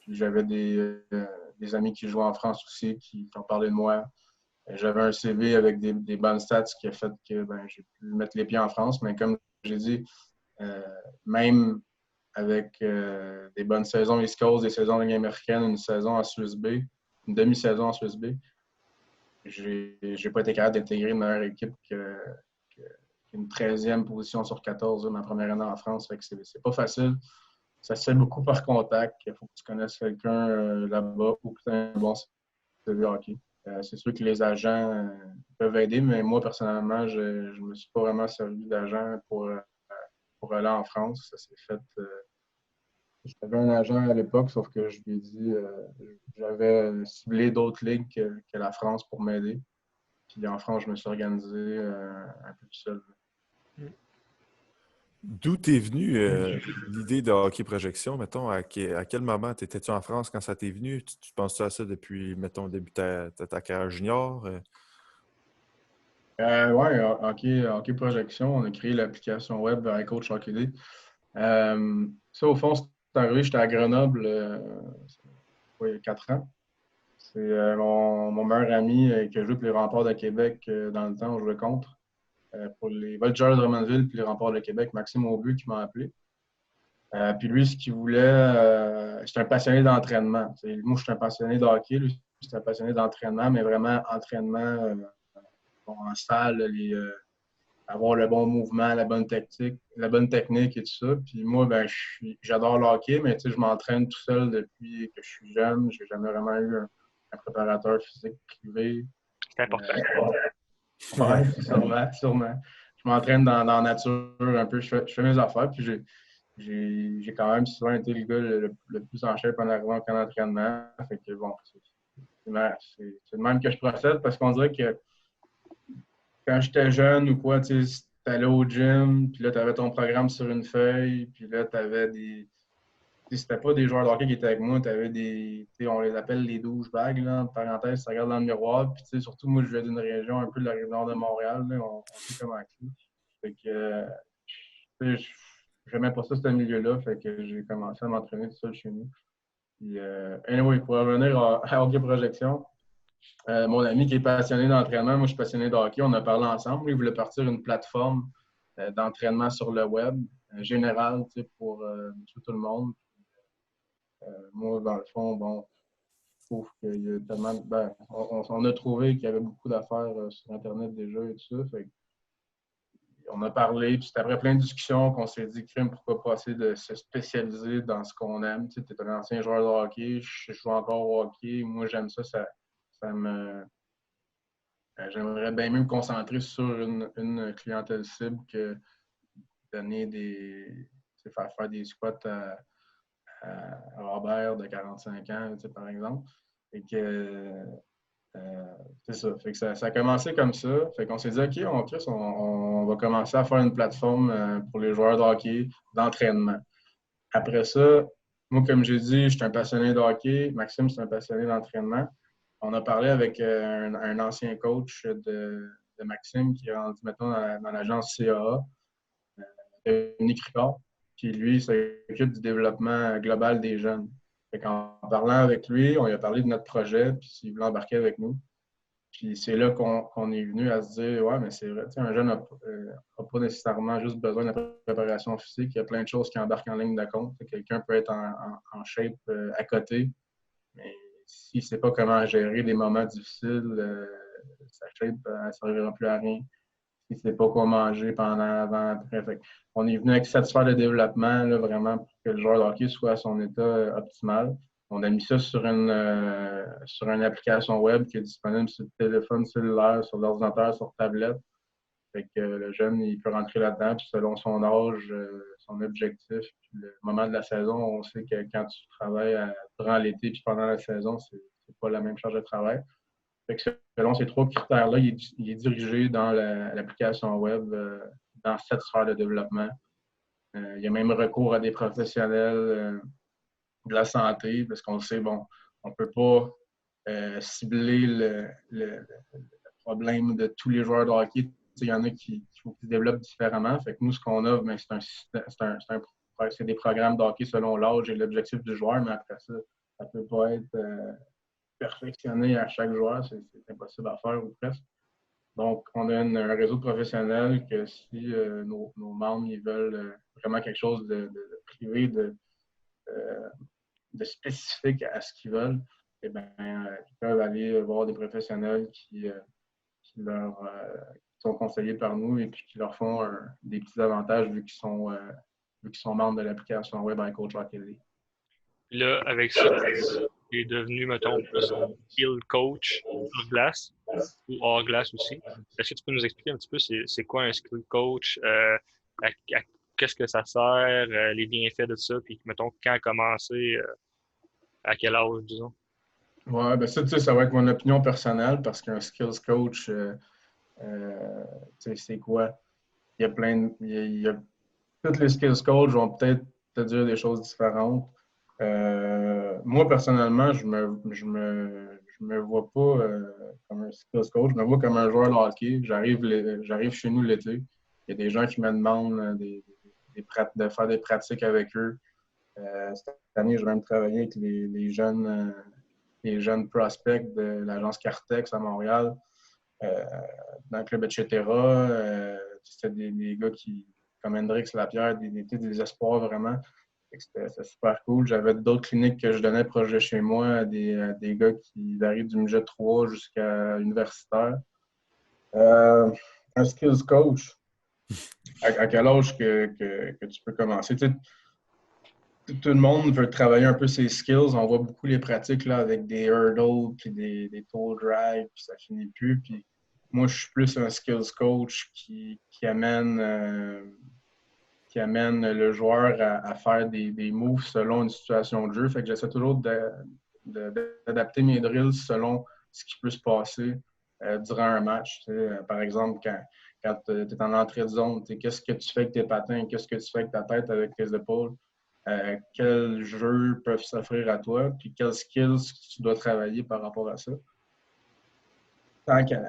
S3: J'avais des amis qui jouaient en France aussi, qui ont parlé de moi. J'avais un CV avec des bonnes stats qui a fait que j'ai pu mettre les pieds en France. Mais comme j'ai dit, même avec des bonnes saisons East Coast, des saisons de Ligue américaine, une saison en Suisse B, une demi-saison en Suisse B, j'ai pas été capable d'intégrer une meilleure équipe qu'une 13e position sur 14 ma première année en France. Fait que c'est pas facile. Ça se fait beaucoup par contact. Il faut que tu connaisses quelqu'un là-bas ou que tu aies un bon CV hockey. C'est sûr que les agents peuvent aider, mais moi, personnellement, je ne me suis pas vraiment servi d'agent pour aller en France. Ça s'est fait. J'avais un agent à l'époque, sauf que je lui ai dit j'avais ciblé d'autres ligues que la France pour m'aider. Puis en France, je me suis organisé un peu tout seul.
S4: D'où t'es venu l'idée de hockey projection? Mettons, à quel moment étais-tu en France quand ça t'est venu? Tu penses à ça depuis, mettons, le début de ta carrière junior?
S3: Oui, hockey projection. On a créé l'application web iCoach Hockey. Ça, au fond, c'est arrivé, j'étais à Grenoble il y a 4 ans. C'est mon meilleur ami qui a joué pour les Remparts de Québec dans le temps, on jouait contre. Pour les Voltigeurs de Drummondville puis les Remparts de Québec, Maxime Aubu qui m'a appelé. Puis lui, ce qu'il voulait, c'est un passionné d'entraînement. Moi, je suis un passionné de hockey, lui, c'est un passionné d'entraînement, mais vraiment entraînement en salle, avoir le bon mouvement, la bonne technique et tout ça. Puis moi, ben, j'adore le hockey, mais je m'entraîne tout seul depuis que je suis jeune. J'ai jamais vraiment eu un préparateur physique privé.
S2: C'est important.
S3: Oui, sûrement. Je m'entraîne dans la nature un peu. Je fais mes affaires, puis j'ai quand même souvent été le gars le plus en shape en arrivant qu'en entraînement. Fait que bon, c'est de même que je procède parce qu'on dirait que quand j'étais jeune ou quoi, tu allais au gym, puis là, tu avais ton programme sur une feuille, puis là, tu avais des. C'était pas des joueurs de hockey qui étaient avec moi, tu avais des. On les appelle les douchebags, là, en parenthèse, tu regardes dans le miroir, puis surtout, moi, je viens d'une région un peu de la rive nord de Montréal, là, on sait comment c'est. Fait que. J'aimais pas ça, ce milieu-là, fait que j'ai commencé à m'entraîner tout seul chez nous. Puis, anyway, pour revenir à Hockey Projection, mon ami qui est passionné d'entraînement, moi je suis passionné de hockey, on a parlé ensemble. Il voulait partir une plateforme d'entraînement sur le web, général, pour tout le monde. Moi, dans le fond, bon, je trouve qu'il y a tellement. Ben, on a trouvé qu'il y avait beaucoup d'affaires sur Internet déjà et tout ça. Fait on a parlé, puis c'était après plein de discussions qu'on s'est dit, crime, pourquoi pas essayer de se spécialiser dans ce qu'on aime. Tu es un ancien joueur de hockey, je joue encore au hockey. Moi, j'aime ça, ça me. J'aimerais bien mieux me concentrer sur une clientèle cible que donner faire des squats à Robert de 45 ans, par exemple. Et que c'est ça. Fait que ça a commencé comme ça. Fait qu'on s'est dit, OK, on va commencer à faire une plateforme pour les joueurs de hockey d'entraînement. Après ça, moi, comme j'ai dit, je suis un passionné de hockey. Maxime, c'est un passionné d'entraînement. On a parlé avec un ancien coach de Maxime qui est rendu maintenant dans l'agence CAA, Dominique Ricard. Puis lui, il s'occupe du développement global des jeunes. En parlant avec lui, on lui a parlé de notre projet, puis il voulait embarquer avec nous. Puis c'est là qu'on est venu à se dire, ouais, mais c'est vrai, un jeune n'a pas nécessairement juste besoin de préparation physique. Il y a plein de choses qui embarquent en ligne de compte. Quelqu'un peut être en shape à côté, mais s'il ne sait pas comment gérer des moments difficiles, sa shape ne servira plus à rien. S'il ne sait pas quoi manger pendant, avant, après. On est venu satisfaire le développement, là, vraiment, pour que le joueur de hockey soit à son état optimal. On a mis ça sur une application web qui est disponible sur le téléphone cellulaire, sur l'ordinateur, sur tablette. Fait que le jeune, il peut rentrer là-dedans, puis selon son âge, son objectif, puis le moment de la saison, on sait que quand tu travailles durant l'été puis pendant la saison, c'est pas la même charge de travail. Fait que selon ces 3 critères-là, il est dirigé dans l'application web dans cette sphère de développement. Il y a même recours à des professionnels de la santé, parce qu'on sait, bon, on ne peut pas cibler le problème de tous les joueurs de hockey. Il y en a qui se développent différemment. Fait que nous, ce qu'on offre, c'est des programmes de hockey selon l'âge et l'objectif du joueur, mais après ça, ça ne peut pas être perfectionné à chaque joueur. C'est impossible à faire ou presque. Donc, on a un réseau de professionnels que si nos membres ils veulent vraiment quelque chose de privé, de spécifique à ce qu'ils veulent, eh bien, ils peuvent aller voir des professionnels qui sont conseillés par nous et puis qui leur font des petits avantages vu qu'ils sont membres de l'application web iCoach Hockey.
S2: Là, avec ça, tu es devenu, mettons, plus skill coach sur glace ou hors glace aussi. Est-ce que tu peux nous expliquer un petit peu c'est quoi un skill coach, qu'est-ce que ça sert, les bienfaits de ça, puis mettons, quand commencer, à quel âge, disons?
S3: Oui, ben ça va être mon opinion personnelle parce qu'un skills coach, c'est quoi? Il y a plein de. Toutes les skills coach vont peut-être te dire des choses différentes. Moi, personnellement, je me me vois pas comme un skills coach, je me vois comme un joueur de hockey. J'arrive chez nous l'été. Il y a des gens qui me demandent de faire des pratiques avec eux. Cette année, je vais même travailler avec les jeunes prospects de l'agence Cartex à Montréal, dans le club, etc. C'était des gars comme Hendrix Lapierre, des espoirs vraiment. C'était super cool. J'avais d'autres cliniques que je donnais proche de chez moi à des gars qui varient du midget 3 jusqu'à universitaire. Un skills coach, à quel âge que tu peux commencer? Tout le monde veut travailler un peu ses skills. On voit beaucoup les pratiques là, avec des hurdles puis des toe drag, puis ça finit plus. Puis moi, je suis plus un skills coach qui amène le joueur à faire des moves selon une situation de jeu. Fait que j'essaie toujours d'adapter mes drills selon ce qui peut se passer durant un match. Par exemple, quand tu es en entrée de zone, qu'est-ce que tu fais avec tes patins, qu'est-ce que tu fais avec ta tête, avec tes épaules, quels jeux peuvent s'offrir à toi, puis quels skills tu dois travailler par rapport à ça.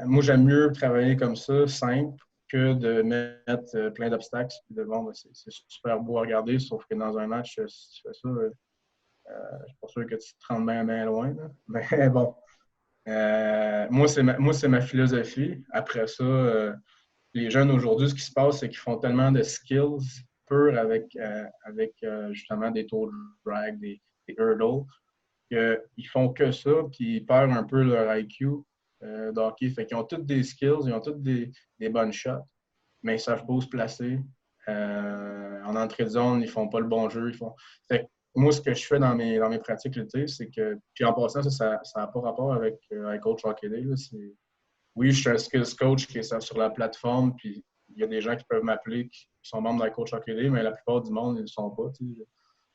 S3: Moi, j'aime mieux travailler comme ça, simple, que de mettre plein d'obstacles. C'est super beau à regarder, sauf que dans un match, si tu fais ça, je suis pas sûr que tu te rends bien loin. Là. Mais bon, moi, c'est ma philosophie. Après ça, les jeunes aujourd'hui, ce qui se passe, c'est qu'ils font tellement de skills purs avec justement des toe drag, des hurdles, qu'ils font que ça, puis ils perdent un peu leur IQ d'hockey. Fait qu'ils ont tous des skills, ils ont tous des bonnes shots, mais ils ne savent pas où se placer. En entrée de zone, ils ne font pas le bon jeu. Fait que moi, ce que je fais dans mes pratiques l'été, c'est que. Puis en passant, ça n'a pas rapport avec Coach Hockey Day. Là, oui, je suis un skills coach qui est sur la plateforme, puis il y a des gens qui peuvent m'appeler qui sont membres de Coach Hockey Day, mais la plupart du monde, ils ne le sont pas.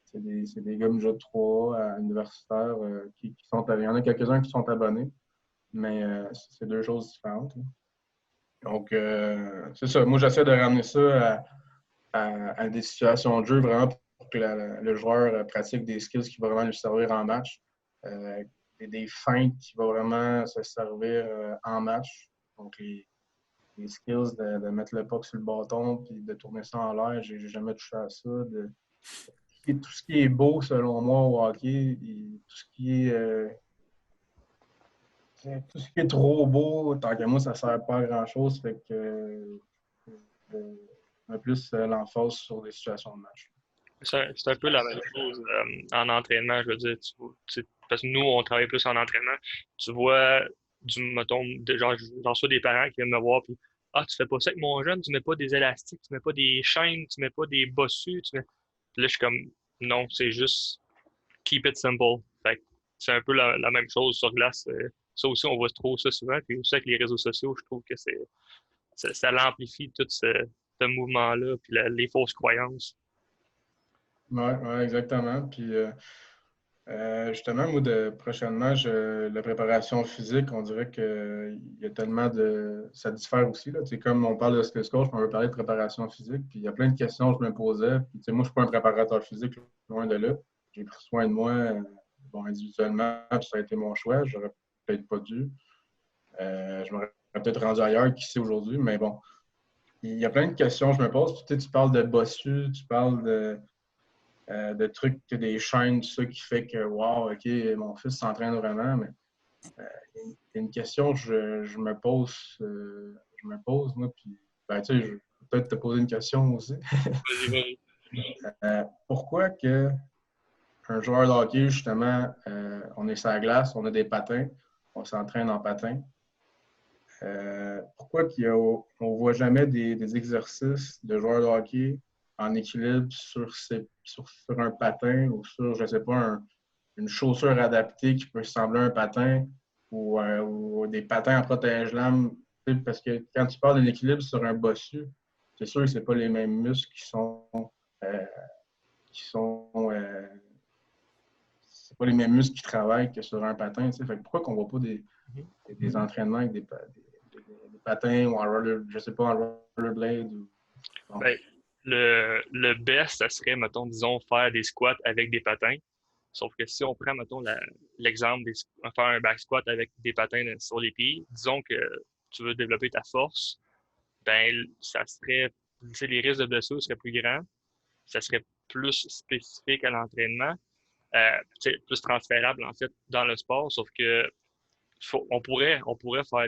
S3: C'est des gars de 3 à universitaire qui sont abonnés. Il y en a quelques-uns qui sont abonnés, mais c'est deux choses différentes. Là. Donc, c'est ça. Moi, j'essaie de ramener ça à des situations de jeu vraiment pour que le joueur pratique des skills qui vont vraiment lui servir en match. Des feintes qui vont vraiment se servir en match. Donc, les skills de mettre le puck sur le bâton puis de tourner ça en l'air, j'ai jamais touché à ça. Tout ce qui est beau, selon moi, au hockey, tout ce qui est trop beau, tant qu'à moi, ça ne sert pas à grand-chose. Fait que je mets plus l'emphase sur des situations de match.
S2: C'est un peu la même chose en entraînement, je veux dire. Parce que nous, on travaille plus en entraînement. Tu vois, genre, j'en reçois des parents qui viennent me voir, puis tu fais pas ça avec mon jeune, tu mets pas des élastiques, tu mets pas des chaînes, tu mets pas des bossus. Puis là, je suis comme, non, c'est juste keep it simple. Fait que c'est un peu la même chose sur glace. Ça aussi, on voit trop ça souvent. Puis aussi avec les réseaux sociaux, je trouve que ça l'amplifie tout ce mouvement-là, puis les fausses croyances.
S3: Oui, exactement. Puis justement, moi, prochainement, la préparation physique, on dirait qu'il y a tellement de. Ça diffère aussi. Là. Comme on parle de skills coach, on veut parler de préparation physique. Puis il y a plein de questions que je me posais. Puis, moi, je ne suis pas un préparateur physique, loin de là. J'ai pris soin de moi individuellement, puis ça a été mon choix. J'aurais peut-être pas dû. Je m'aurais peut-être rendu ailleurs qui sait aujourd'hui, mais bon. Il y a plein de questions que je me pose. Tu parles de bossu, tu parles de trucs, des chaînes, tout ça qui fait que, wow, OK, mon fils s'entraîne vraiment, mais il y a une question que je me pose, moi, puis, je vais peut-être te poser une question aussi.
S2: Vas-y.
S3: Pourquoi que un joueur de hockey, justement, on est sur la glace, on a des patins, on s'entraîne en patin. Pourquoi on ne voit jamais des exercices de joueurs de hockey en équilibre sur un patin ou sur, je ne sais pas, une chaussure adaptée qui peut ressembler à un patin ou des patins en protège-lames? Parce que quand tu parles d'un équilibre sur un bossu, c'est sûr que ce n'est pas les mêmes muscles c'est pas les mêmes muscles qui travaillent que sur un patin. Fait que pourquoi qu'on ne voit pas des entraînements avec des patins ou je sais pas, en rollerblade?
S2: Ben, le best, ça serait, mettons, disons, faire des squats avec des patins. Sauf que si on prend, mettons, l'exemple de faire un back squat avec des patins sur les pieds, disons que tu veux développer ta force, ben, ça serait, les risques de blessure seraient plus grands, ça serait plus spécifique à l'entraînement, plus transférable, en fait, dans le sport, sauf que on pourrait faire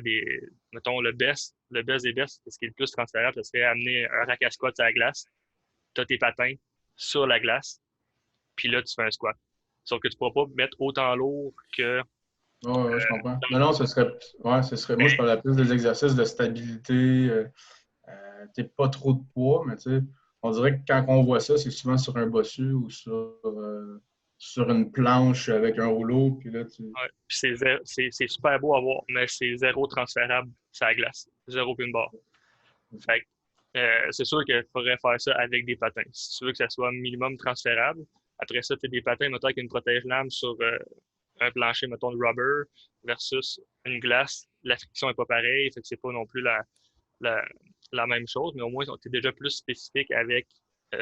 S2: mettons, le best des best, ce qui est le plus transférable, ce serait amener un rack à squat sur la glace, tu as tes patins sur la glace, puis là, tu fais un squat. Sauf que tu ne pourras pas mettre autant lourd que.
S3: Ouais, je comprends. Non, ce serait. Ouais, moi, je parlais plus des exercices de stabilité. T'es pas trop de poids, mais tu sais, on dirait que quand on voit ça, c'est souvent sur un bossu ou sur une planche avec un rouleau. Puis là,
S2: Ouais, puis c'est super beau à voir, mais c'est zéro transférable sur la glace. Zéro pin bar. Fait que, c'est sûr qu'il faudrait faire ça avec des patins. Si tu veux que ça soit minimum transférable, après ça, tu as des patins, mettons, avec une protège-lame sur un plancher, mettons, de rubber versus une glace. La friction n'est pas pareille, fait que c'est pas non plus la même chose, mais au moins, tu es déjà plus spécifique avec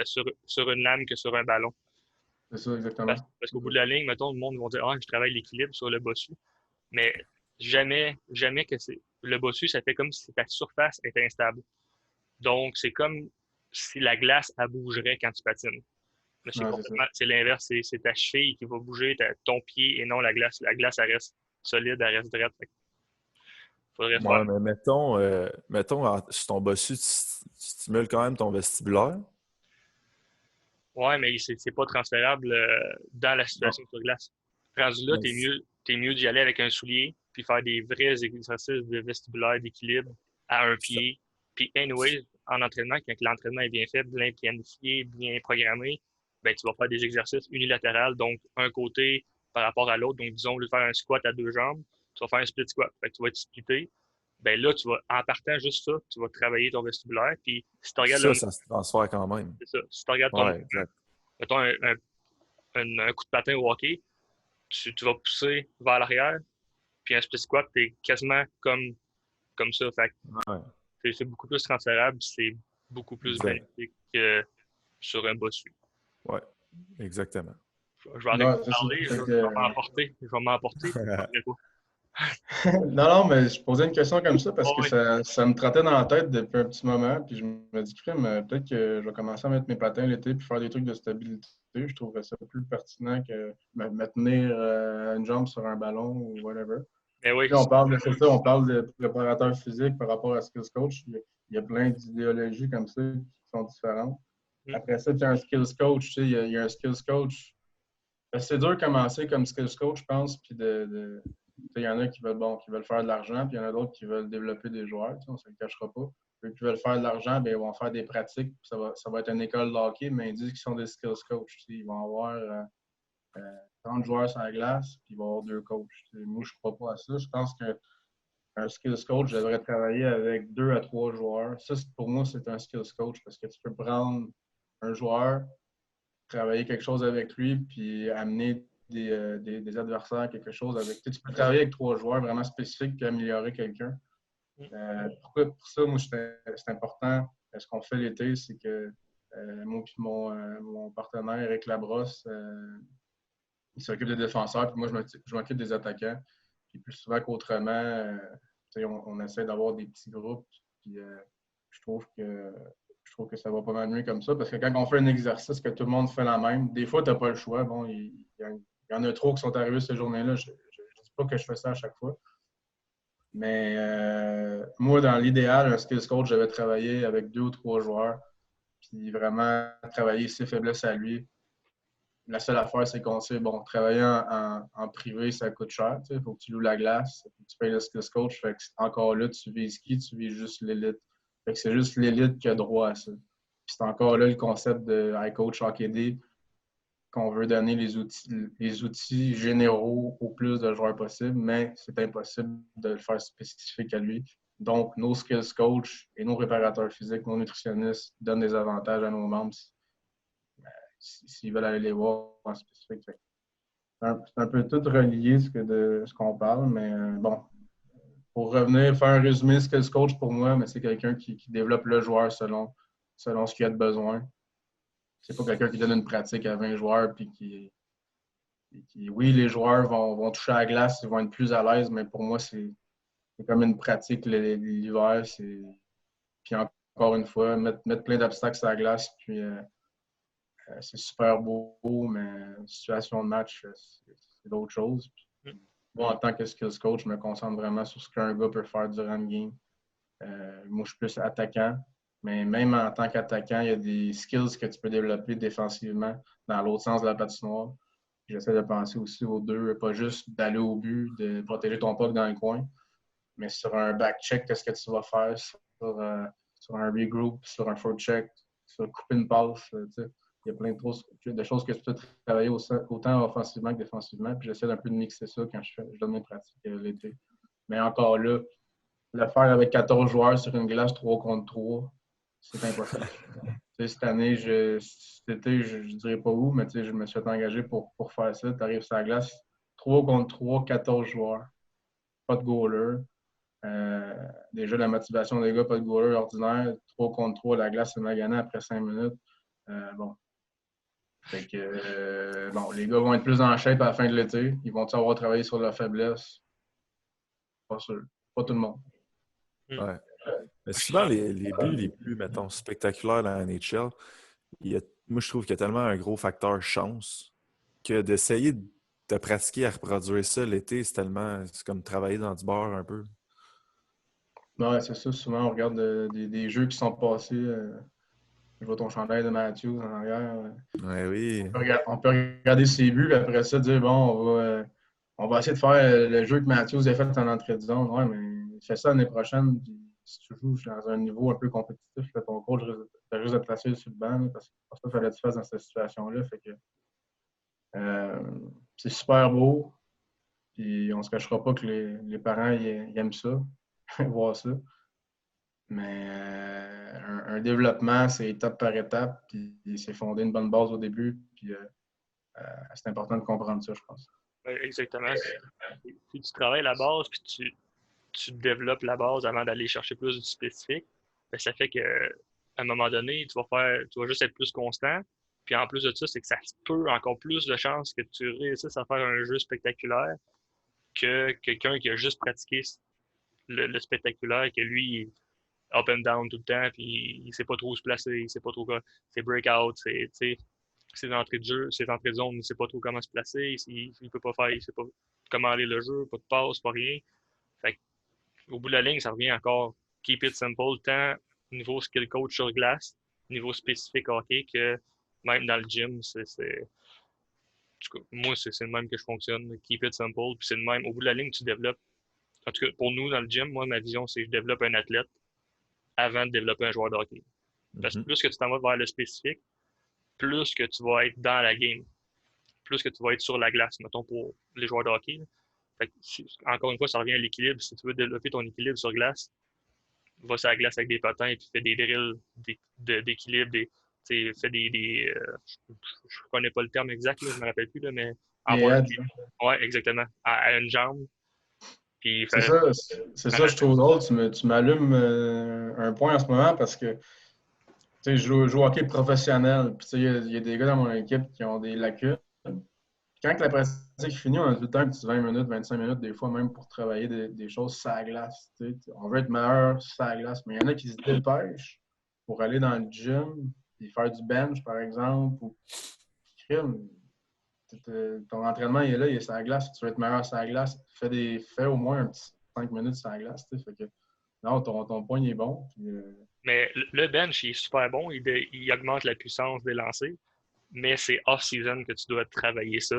S2: sur une lame que sur un ballon.
S3: c'est ça, exactement.
S2: Parce qu'au bout de la ligne, mettons, le monde va dire je travaille l'équilibre sur le bossu. Mais jamais que le bossu, ça fait comme si ta surface était instable. Donc, c'est comme si la glace, elle bougerait quand tu patines. Mais c'est l'inverse. C'est ta cheville qui va bouger, ton pied et non la glace. La glace, elle reste solide, elle reste droite. Faudrait faire.
S4: Mais mettons sur ton bossu, tu stimules quand même ton vestibulaire.
S2: Ouais, mais c'est pas transférable dans la situation sur glace. Rendu là, t'es mieux d'y aller avec un soulier, puis faire des vrais exercices de vestibulaire, d'équilibre à un pied. Puis, anyway, en entraînement, quand l'entraînement est bien fait, bien planifié, bien programmé, ben, tu vas faire des exercices unilatérales, donc un côté par rapport à l'autre. Donc, disons, au lieu de faire un squat à 2 jambes, tu vas faire un split squat. Fait que tu vas être splitté. Ben là, en partant juste ça, tu vas travailler ton vestibulaire. Puis, si tu regardes
S4: Ça se transfère quand même.
S2: c'est ça. Si tu regardes mettons un coup de patin au hockey, tu vas pousser vers l'arrière, puis un split squat, t'es quasiment comme ça. Fait que c'est beaucoup plus transférable, c'est beaucoup plus bénéfique que sur un bossu.
S4: Oui, exactement.
S2: Je vais arrêter de parler, je vais m'emporter.
S3: Non, mais je posais une question comme ça parce que ça me trottait dans la tête depuis un petit moment. Puis je me dis, peut-être que je vais commencer à mettre mes patins l'été puis faire des trucs de stabilité. Je trouverais ça plus pertinent que me tenir une jambe sur un ballon ou whatever.
S2: Mais oui,
S3: puis on parle de préparateur physique par rapport à skills coach. Il y a plein d'idéologies comme ça qui sont différentes. Après ça, tu as un skills coach. Il y a un skills coach. C'est dur de commencer comme skills coach, je pense, puis il y en a qui veulent faire de l'argent, puis il y en a d'autres qui veulent développer des joueurs, on ne se le cachera pas. Ceux qui veulent faire de l'argent, bien, ils vont faire des pratiques, puis ça va être une école de hockey, mais ils disent qu'ils sont des skills coach. Ils vont avoir 30 joueurs sur la glace, puis ils vont avoir 2 coachs. Moi, je ne crois pas à ça. Je pense qu'un skills coach devrait travailler avec 2 à 3 joueurs. Ça, pour moi, c'est un skills coach parce que tu peux prendre un joueur, travailler quelque chose avec lui, puis amener des adversaires, quelque chose avec. Tu peux travailler avec 3 joueurs vraiment spécifiques puis améliorer quelqu'un. Pour ça, moi, c'est important. Ce qu'on fait l'été, c'est que moi et mon partenaire, Eric Labrosse, il s'occupe des défenseurs, puis moi, je m'occupe des attaquants. Puis plus souvent qu'autrement, on essaie d'avoir des petits groupes. Puis je trouve que ça va pas mal mieux comme ça, parce que quand on fait un exercice que tout le monde fait la même, des fois, tu n'as pas le choix. Bon, il y en a trop qui sont arrivés cette journée-là. Je ne dis pas que je fais ça à chaque fois. Mais moi, dans l'idéal, un skills coach, j'avais travaillé avec 2 ou 3 joueurs, puis vraiment travailler ses faiblesses à lui. La seule affaire, c'est qu'on sait, bon, travailler en privé, ça coûte cher. Il faut que tu loues la glace, faut que tu payes le skills coach. Fait que encore là, tu vises qui? Tu vises juste l'élite. Fait que c'est juste l'élite qui a droit à ça. Puis c'est encore là le concept de iCoach HockeyD, qu'on veut donner les outils généraux au plus de joueurs possible, mais c'est impossible de le faire spécifique à lui. Donc, nos skills coach et nos préparateurs physiques, nos nutritionnistes donnent des avantages à nos membres s'ils veulent aller les voir en spécifique. C'est un peu tout relié ce qu'on parle, mais bon. Pour revenir, faire un résumé, skills coach pour moi, mais c'est quelqu'un qui développe le joueur selon ce qu'il a de besoin. C'est pas quelqu'un qui donne une pratique à 20 joueurs puis qui Oui, les joueurs vont toucher à la glace, ils vont être plus à l'aise, mais pour moi, c'est comme une pratique l'hiver. Puis encore une fois, mettre plein d'obstacles sur la glace, puis c'est super beau, mais situation de match, c'est d'autres choses. Puis, moi, en tant que skills coach, je me concentre vraiment sur ce qu'un gars peut faire durant le game. Moi, je suis plus attaquant, mais même en tant qu'attaquant, il y a des skills que tu peux développer défensivement dans l'autre sens de la patinoire. J'essaie de penser aussi aux deux, pas juste d'aller au but, de protéger ton puck dans le coin, mais sur un back-check, qu'est-ce que tu vas faire sur un regroup, sur un forecheck, sur couper une passe. Il y a plein de choses que tu peux travailler autant offensivement que défensivement. Puis j'essaie un peu de mixer ça quand je donne mes pratiques l'été. Mais encore là, le faire avec 14 joueurs sur une glace 3 contre 3, c'est impossible. Cette année, cet été, je ne dirais pas où, mais je me suis engagé pour faire ça. Tu arrives sur la glace, 3 contre 3, 14 joueurs. Pas de goaler. Déjà, la motivation des gars, pas de goaler ordinaire. 3 contre 3, la glace est maganée après 5 minutes. Bon. Fait que, les gars vont être plus en shape à la fin de l'été. Ils vont savoir travailler sur leur faiblesse? Pas sûr. Pas tout le monde.
S4: Ouais. Mais souvent, les buts les plus, mettons, spectaculaires dans la NHL, moi, je trouve qu'il y a tellement un gros facteur chance que d'essayer de pratiquer à reproduire ça l'été, c'est comme travailler dans du beurre un peu.
S3: Ouais, c'est ça. Souvent, on regarde des jeux qui sont passés. Je vois ton chandail de Matthews en arrière.
S4: Ouais, oui.
S3: On peut regarder ses buts, puis après ça, dire on va essayer de faire le jeu que Matthews a fait en entrée de zone. Ouais, mais fais ça l'année prochaine. Puis si tu joues dans un niveau un peu compétitif, là, ton coach risque de te placer sur le banc, là, parce que c'est pas ça qu'il fallait que tu fasses dans cette situation-là. Fait que c'est super beau. Puis on ne se cachera pas que les parents ils aiment ça, voir ça. Mais un développement, c'est étape par étape, puis c'est fonder une bonne base au début, puis c'est important de comprendre ça, je pense.
S2: Oui, exactement. Si tu travailles la base, puis tu développes la base avant d'aller chercher plus du spécifique, ben, ça fait qu'à un moment donné, tu vas juste être plus constant. Puis en plus de ça, c'est que ça se peut encore plus de chances que tu réussisses à faire un jeu spectaculaire que quelqu'un qui a juste pratiqué le spectaculaire, que lui, up and down tout le temps, puis il sait pas trop où se placer, il sait pas trop quoi. Ses breakouts, ses entrées de jeu, ses entrées de zone, il sait pas trop comment se placer, il peut pas faire, il sait pas comment aller le jeu, pas de passe, pas rien. Fait au bout de la ligne, ça revient encore keep it simple, tant niveau skill coach sur glace, niveau spécifique hockey, que même dans le gym, moi, c'est le même que je fonctionne. Keep it simple, puis c'est le même. Au bout de la ligne, tu développes. En tout cas, pour nous, dans le gym, moi, ma vision, c'est que je développe un athlète avant de développer un joueur de hockey. Parce que plus que tu t'en vas vers le spécifique, plus que tu vas être dans la game, plus que tu vas être sur la glace, mettons, pour les joueurs de hockey. Fait que, encore une fois, ça revient à l'équilibre. Si tu veux développer ton équilibre sur glace, va sur la glace avec des patins et puis fais des drills d'équilibre, fais je connais pas le terme exact, là, je me rappelle plus, là, mais envoie ouais, exactement, à une jambe. Puis,
S3: c'est ça, je trouve drôle. Tu m'allumes un point en ce moment parce que je joue au hockey professionnel. Puis il y a des gars dans mon équipe qui ont des lacunes. Quand la pratique finit, on a tout le temps un petit 20 minutes, 25 minutes, des fois même pour travailler des choses sur la glace. On veut être meilleur sur la glace, mais il y en a qui se dépêchent pour aller dans le gym et faire du bench, par exemple, ou ton entraînement il est là, il est sur la glace. Si tu veux être meilleur sur la glace, fais au moins un petit 5 minutes sur la glace. Fait que, non, ton point il est bon. Puis,
S2: mais le bench, il est super bon, il augmente la puissance des lancers, mais c'est off-season que tu dois travailler ça.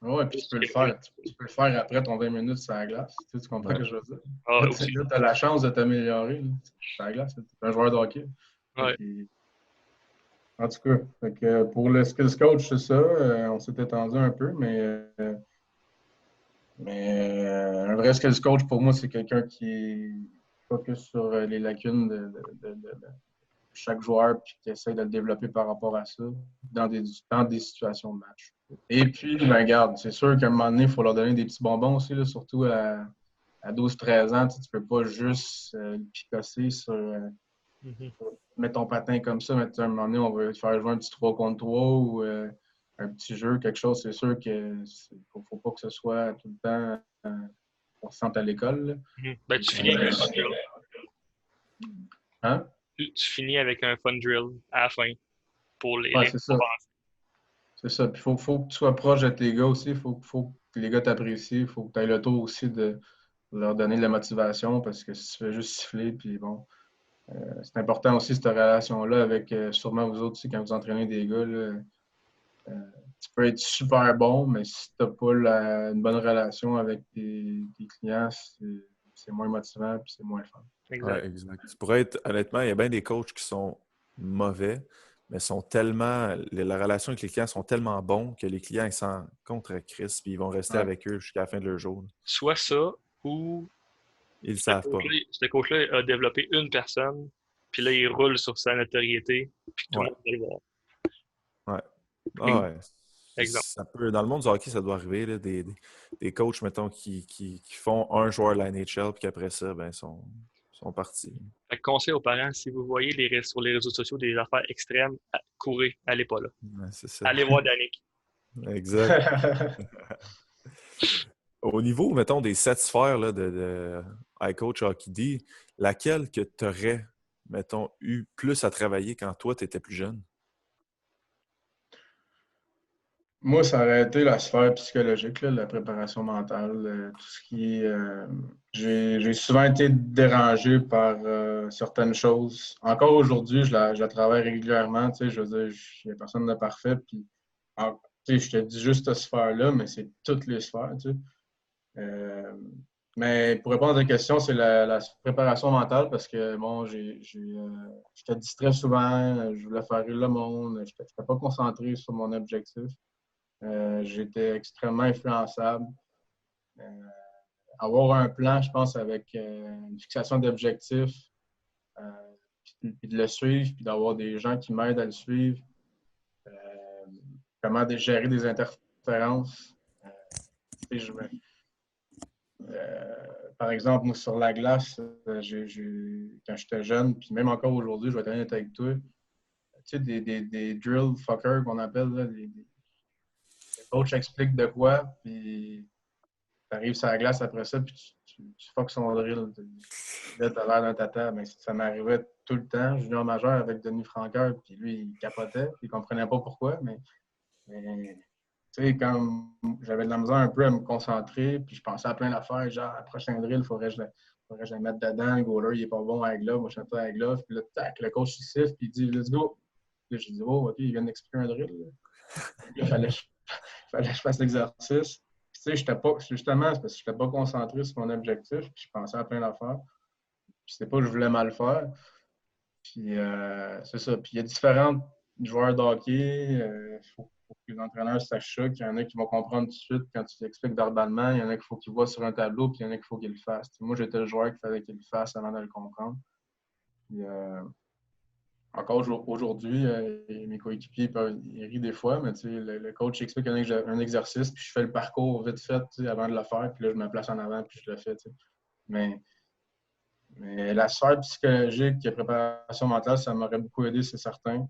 S3: Oui, puis tu peux le faire. Tu peux le faire après ton 20 minutes sur la glace. Tu comprends ce que je veux dire?
S2: Ah,
S3: là, tu as la chance de t'améliorer sur la glace. Tu es un joueur de hockey.
S2: Ouais.
S3: En tout cas, pour le skills coach, c'est ça. On s'est étendu un peu, mais un vrai skills coach, pour moi, c'est quelqu'un qui focus sur les lacunes de chaque joueur puis qui essaie de le développer par rapport à ça dans des situations de match. Et puis, regarde, c'est sûr qu'à un moment donné, il faut leur donner des petits bonbons aussi, là, surtout à 12-13 ans. Tu ne peux pas juste picosser sur mettre ton patin comme ça, mais à un moment donné, on veut te faire jouer un petit 3 contre 3 ou un petit jeu, quelque chose, c'est sûr que faut pas que ce soit tout le temps on se sente à l'école.
S2: Ben, tu finis avec un fun drill.
S3: Hein?
S2: Tu finis avec un fun drill à la fin pour les
S3: Ouais, c'est ça.
S2: récompenses.
S3: C'est ça. Puis faut que tu sois proche de tes gars aussi. Faut que les gars t'apprécient. Faut que tu aies le tour aussi de leur donner de la motivation parce que si tu fais juste siffler, puis bon. C'est important aussi cette relation-là avec sûrement vous autres aussi quand vous entraînez des gars. Là, tu peux être super bon, mais si tu n'as pas une bonne relation avec tes clients, c'est moins motivant et c'est moins fun.
S2: Exact.
S4: Ouais, exact. Tu pourrais être, honnêtement, il y a bien des coachs qui sont mauvais, mais sont tellement. La relation avec les clients sont tellement bons que les clients ils s'en contre Chris, puis ils vont rester
S3: Ouais.
S4: avec eux jusqu'à la fin de leur jour.
S2: Soit ça, ou
S4: Ils le savent pas.
S2: ce coach-là a développé une personne, puis là, il roule sur sa notoriété, puis tout le
S4: Ouais.
S2: monde va le voir.
S4: Ouais. Ah ouais.
S2: Exemple.
S4: Ça peut, dans le monde du hockey, ça doit arriver, là, des coachs, mettons, qui font un joueur de la NHL, puis qu'après ça, ben, sont partis.
S2: Fait que conseil aux parents, si vous voyez sur les réseaux sociaux des affaires extrêmes, courez, allez pas là.
S4: Ouais, c'est ça.
S2: Allez voir Danick.
S4: Exact. Au niveau, mettons, des 7 sphères là, de iCoach Hockey D, laquelle que tu aurais, mettons, eu plus à travailler quand toi, tu étais plus jeune?
S3: Moi, ça aurait été la sphère psychologique, là, la préparation mentale, tout ce qui est. J'ai souvent été dérangé par certaines choses. Encore aujourd'hui, je la travaille régulièrement. Tu sais, je veux dire, il n'y a personne de parfait. Puis, tu sais, je te dis juste cette sphère-là, mais c'est toutes les sphères. Tu sais. Mais pour répondre à ta question, c'est la préparation mentale parce que, bon, j'étais distrait souvent, je voulais faire rire le monde, je n'étais pas concentré sur mon objectif. J'étais extrêmement influençable. Avoir un plan, je pense, avec une fixation d'objectifs, puis de le suivre, puis d'avoir des gens qui m'aident à le suivre. Comment gérer des interférences. Par exemple, moi, sur la glace, quand j'étais jeune, puis même encore aujourd'hui, je vais être honnête avec toi, tu sais, des drill fuckers qu'on appelle, là, les coach explique de quoi, puis tu arrives sur la glace après ça, puis tu fuck son drill. Là, t'as l'air d'un tata. Mais ça m'arrivait tout le temps, junior majeur avec Denis Franqueur, puis lui, il capotait, puis il comprenait pas pourquoi, mais tu sais, quand j'avais de la misère un peu à me concentrer, puis je pensais à plein d'affaires, genre, la prochaine drill, il faudrait que je la mette dedans, le goaler, il est pas bon avec glove, moi, je suis pas avec glove, puis là, tac, le coach, il siffle, puis il dit, let's go. Puis là, j'ai dit, oh, OK, il vient d'expliquer un drill. Il fallait que je fasse l'exercice. Tu sais, justement, c'est parce que je n'étais pas concentré sur mon objectif, puis je pensais à plein d'affaires. Puis c'est pas que je voulais mal faire. Puis c'est ça. Puis il y a différents joueurs de hockey. Il faut que les entraîneurs sachent ça, qu'il y en a qui vont comprendre tout de suite quand tu l'expliques verbalement. Il y en a qu'il faut qu'ils voient sur un tableau, puis il y en a qu'il faut qu'ils le fassent. Moi, j'étais le joueur qu'il fallait qu'il le fasse avant de le comprendre. Puis, encore aujourd'hui, mes coéquipiers ils rient des fois, mais le coach explique un exercice, puis je fais le parcours vite fait avant de le faire, puis là, je me place en avant, puis je le fais. Mais la sphère psychologique et préparation mentale, ça m'aurait beaucoup aidé, c'est certain.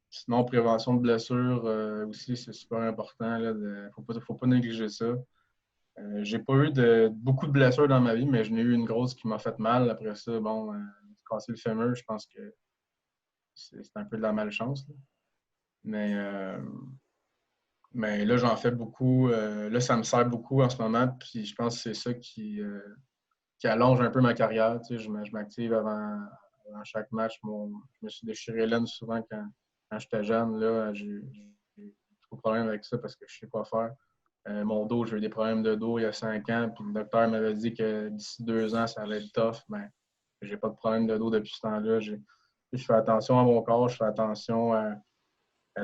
S3: Sinon, prévention de blessures aussi, c'est super important. Il ne faut pas négliger ça. J'ai pas eu beaucoup de blessures dans ma vie, mais j'en ai eu une grosse qui m'a fait mal. Après ça, bon, casser le fémur, je pense que c'est un peu de la malchance. Là. Mais là, j'en fais beaucoup. Là, ça me sert beaucoup en ce moment. Puis je pense que c'est ça qui allonge un peu ma carrière. Tu sais, je m'active avant chaque match. Je me suis déchiré l'aine souvent quand j'étais jeune. Là, j'ai trop de problèmes avec ça parce que je sais quoi faire. Mon dos, j'ai eu des problèmes de dos il y a 5 ans, puis le docteur m'avait dit que d'ici 2 ans, ça allait être tough, mais j'ai pas de problème de dos depuis ce temps-là. Je fais attention à mon corps, je fais attention à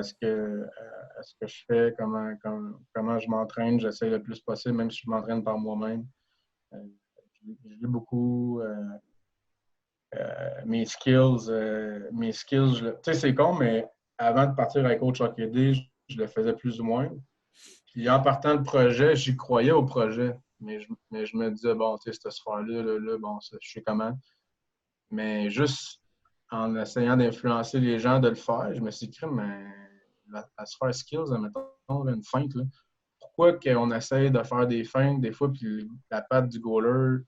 S3: ce que je fais, comment je m'entraîne, j'essaie le plus possible, même si je m'entraîne par moi-même. Je lis beaucoup mes skills. Tu sais, c'est con, mais avant de partir avec Coach Hockey D, je le faisais plus ou moins. Puis en partant le projet, j'y croyais au projet. Mais je me disais, bon, tu sais, cette sphère-là, bon, ça, je sais comment. Mais juste en essayant d'influencer les gens de le faire, je me suis dit, mais la sphère skills, mettons, une feinte, là. Pourquoi qu'on essaye de faire des feintes des fois, puis la patte du goaler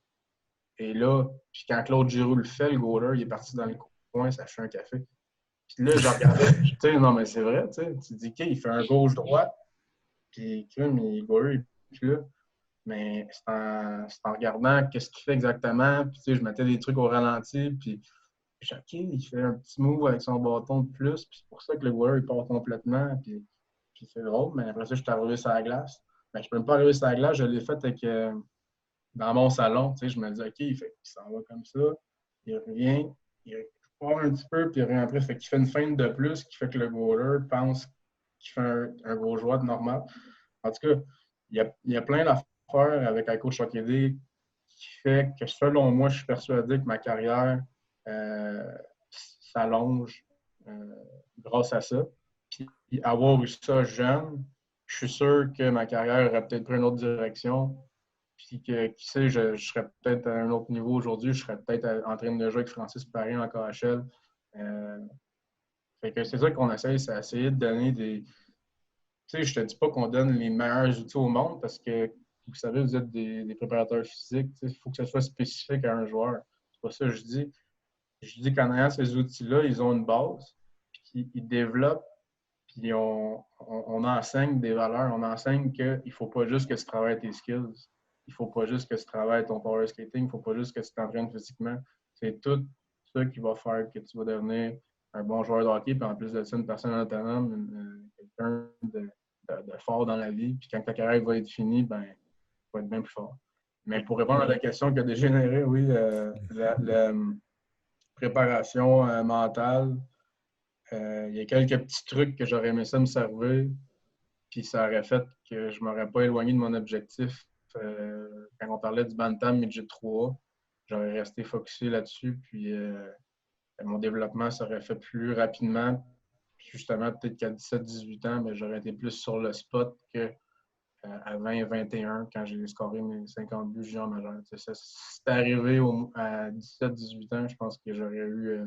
S3: est là, puis quand Claude Giroux le fait, le goaler, il est parti dans le coin, s'acheter un café. Puis là, je regardais, tu sais, non, mais c'est vrai, tu sais, tu dis, OK, il fait un gauche-droite, puis le goaler, il est plus là. Mais c'est en regardant qu'est-ce qu'il fait exactement, puis tu sais, je mettais des trucs au ralenti, puis OK, il fait un petit move avec son bâton de plus, puis c'est pour ça que le goaler, il part complètement, puis c'est drôle, mais après ça, je suis arrivé sur la glace. Ben, je peux même pas arriver sur la glace, je l'ai fait avec, dans mon salon, tu sais, je me dis, OK, il s'en va comme ça, il revient, il part un petit peu, puis il revient après, fait qu'il fait une feinte de plus, qui fait que le goaler pense qu'il fait un gauche droite normal. En tout cas, il y a plein d'affaires avec un coach hockey qui fait que, selon moi, je suis persuadé que ma carrière s'allonge grâce à ça. Puis avoir eu ça jeune, je suis sûr que ma carrière aurait peut-être pris une autre direction. Puis que, qui sait, je serais peut-être à un autre niveau aujourd'hui. Je serais peut-être en train de jouer avec Francis Paris en KHL. Fait que c'est ça qu'on essaye, c'est essayer de donner des. Tu sais, je te dis pas qu'on donne les meilleurs outils au monde parce que, vous savez, vous êtes des préparateurs physiques. Il faut que ce soit spécifique à un joueur. C'est pas ça que je dis. Je dis qu'en ayant ces outils-là, ils ont une base, puis ils développent, puis on enseigne des valeurs. On enseigne qu'il ne faut pas juste que tu travailles tes skills. Il ne faut pas juste que tu travailles ton power skating. Il ne faut pas juste que tu t'entraînes physiquement. C'est tout ça qui va faire que tu vas devenir un bon joueur de hockey, puis en plus de ça, une personne autonome, quelqu'un de fort dans la vie. Puis quand ta carrière va être finie, ben, tu vas être bien plus fort. Mais pour répondre à la question qui a dégénéré, oui, la préparation mentale, il y a quelques petits trucs que j'aurais aimé ça me servir, puis ça aurait fait que je ne m'aurais pas éloigné de mon objectif. Quand on parlait du Bantam Midget 3, j'aurais resté focusé là-dessus, puis mon développement serait fait plus rapidement. Puis justement, peut-être qu'à 17-18 ans, mais j'aurais été plus sur le spot qu'à 20-21 quand j'ai scoré mes 50 buts junior majeur. C'est arrivé à 17-18 ans, je pense que j'aurais eu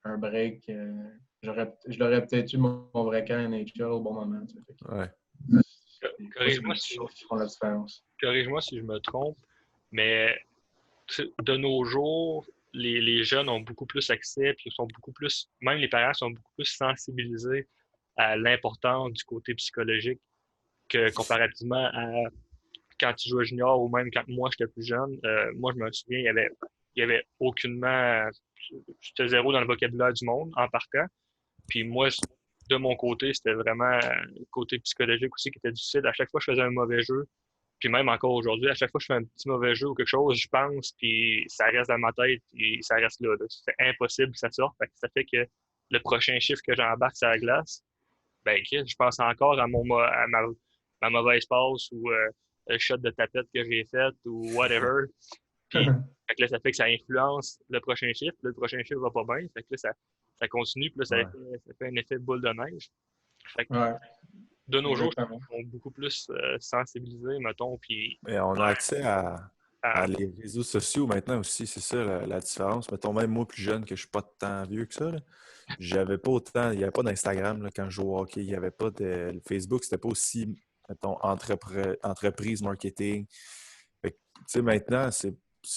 S3: un break. Je l'aurais peut-être eu mon vrai camp NHL au bon moment.
S4: Ouais.
S2: Corrige-moi si je me trompe, mais de nos jours, les jeunes ont beaucoup plus accès, puis sont beaucoup plus, même les parents sont beaucoup plus sensibilisés à l'importance du côté psychologique que comparativement à quand tu jouais junior ou même quand moi j'étais plus jeune. Moi, je me souviens, il y avait aucunement. J'étais zéro dans le vocabulaire du monde en partant. Puis moi, de mon côté, c'était vraiment le côté psychologique aussi qui était difficile. À chaque fois que je faisais un mauvais jeu, puis même encore aujourd'hui, à chaque fois que je fais un petit mauvais jeu ou quelque chose, je pense, puis ça reste dans ma tête, puis ça reste là. C'est impossible que ça sorte. Ça fait que le prochain chiffre que j'embarque sur la glace, ben, je pense encore à ma mauvaise passe ou le shot de tapette que j'ai fait ou whatever. Puis fait que là, ça fait que ça influence le prochain chiffre. Le prochain chiffre va pas bien. Fait que là, ça continue. Puis là, ça fait un effet de boule de neige. Fait que, de nos jours, ils sont beaucoup plus sensibilisés, mettons. Puis,
S4: mais on a accès à les réseaux sociaux maintenant aussi, c'est ça la différence. Mettons, même moi plus jeune, que je ne suis pas tant vieux que ça, j'avais pas autant, il n'y avait pas d'Instagram quand je jouais au hockey, il n'y avait pas de Facebook, c'était pas aussi, mettons, entreprise marketing. Fait que, tu sais, maintenant,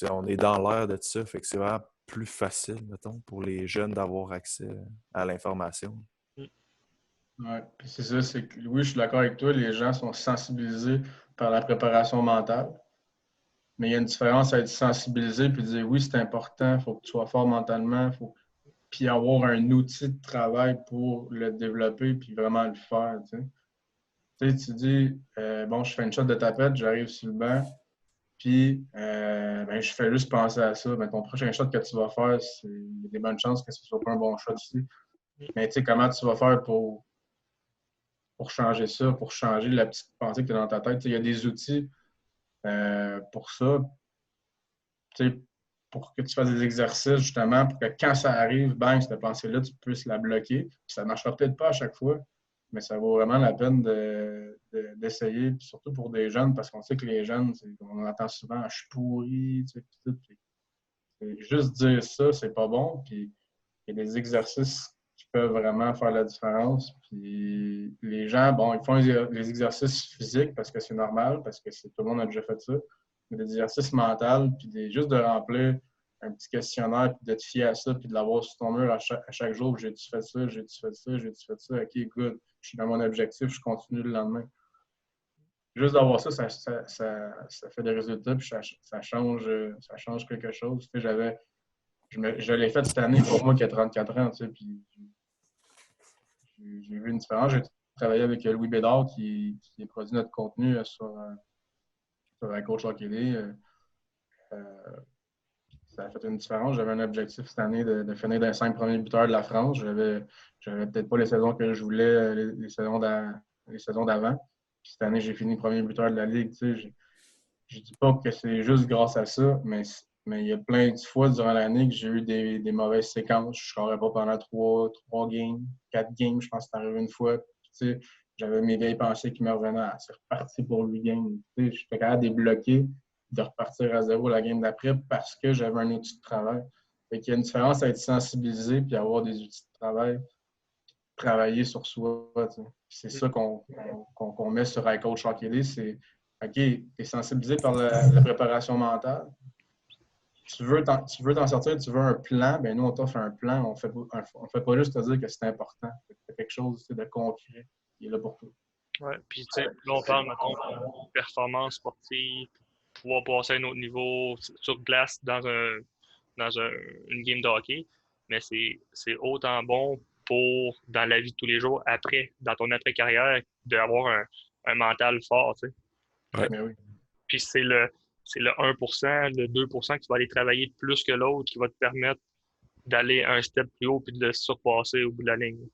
S4: on est dans l'ère de ça, fait que c'est vraiment plus facile, mettons, pour les jeunes d'avoir accès à l'information.
S3: Oui, c'est ça, c'est que oui, je suis d'accord avec toi, les gens sont sensibilisés par la préparation mentale. Mais il y a une différence à être sensibilisé et dire oui, c'est important, il faut que tu sois fort mentalement, puis avoir un outil de travail pour le développer puis vraiment le faire. Tu dis, bon, je fais une shot de tapette, j'arrive sur le banc, puis ben, je fais juste penser à ça. Ben, ton prochain shot que tu vas faire, il y a des bonnes chances que ce ne soit pas un bon shot ici. Mais tu sais, comment tu vas faire pour changer ça, pour changer la petite pensée que tu as dans ta tête? Il y a des outils pour ça. Pour que tu fasses des exercices, justement, pour que quand ça arrive, bang, cette pensée-là, tu puisses la bloquer. Puis ça ne marchera peut-être pas à chaque fois, mais ça vaut vraiment la peine d'essayer, puis surtout pour des jeunes, parce qu'on sait que les jeunes, on entend souvent « je suis pourri », tu sais, tout. Juste dire ça, c'est pas bon. Puis il y a des exercices qui peuvent vraiment faire la différence. Puis les gens, bon, ils font les exercices physiques parce que c'est normal, parce que tout le monde a déjà fait ça. Mais des exercices mentaux, puis juste de remplir un petit questionnaire, puis de te fier à ça, puis de l'avoir sur ton mur à chaque jour. J'ai-tu fait ça? J'ai-tu fait ça? J'ai-tu fait ça? OK, good. Je suis dans mon objectif, je continue le lendemain. Juste d'avoir ça fait des résultats, puis ça change quelque chose. Tu sais, je l'ai fait cette année pour moi qui a 34 ans, tu sais, puis j'ai vu une différence. J'ai travaillé avec Louis Bédard qui produit notre contenu sur la coach hockey. Ça a fait une différence. J'avais un objectif cette année de finir dans les 5 premiers buteurs de la France. J'avais peut-être pas les saisons que je voulais, les saisons d'avant. Puis cette année, j'ai fini premier buteur de la Ligue. Tu sais, je dis pas que c'est juste grâce à ça, mais il y a plein de fois durant l'année que j'ai eu des mauvaises séquences. Je ne scorais pas pendant 3 games, 4 games, je pense que c'est arrivé une fois. Puis, tu sais, j'avais mes vieilles pensées qui me revenaient. Ah, c'est reparti pour 8 games. Tu sais, j'étais capable de débloquer, de repartir à zéro la game d'après parce que j'avais un outil de travail. Fait qu'il y a une différence à être sensibilisé puis avoir des outils de travail, travailler sur soi. Tu sais. C'est ça qu'on met sur iCoach Hockey, c'est OK, tu es sensibilisé par la préparation mentale. Tu veux t'en sortir, tu veux un plan, bien nous, on t'offre un plan. On fait pas juste te dire que c'est important. C'est quelque chose de concret qui est là pour toi.
S2: Ouais, puis tu sais, là, on parle, mettons, de performance sportive, pouvoir passer à un autre niveau sur glace dans une game de hockey, mais c'est autant bon pour, dans la vie de tous les jours, après, dans ton après-carrière, d'avoir un mental fort, tu sais.
S4: Ouais.
S3: Mais oui.
S2: Puis c'est le 1%, le 2% que tu vas aller travailler plus que l'autre qui va te permettre d'aller un step plus haut puis de le surpasser au bout de la ligne.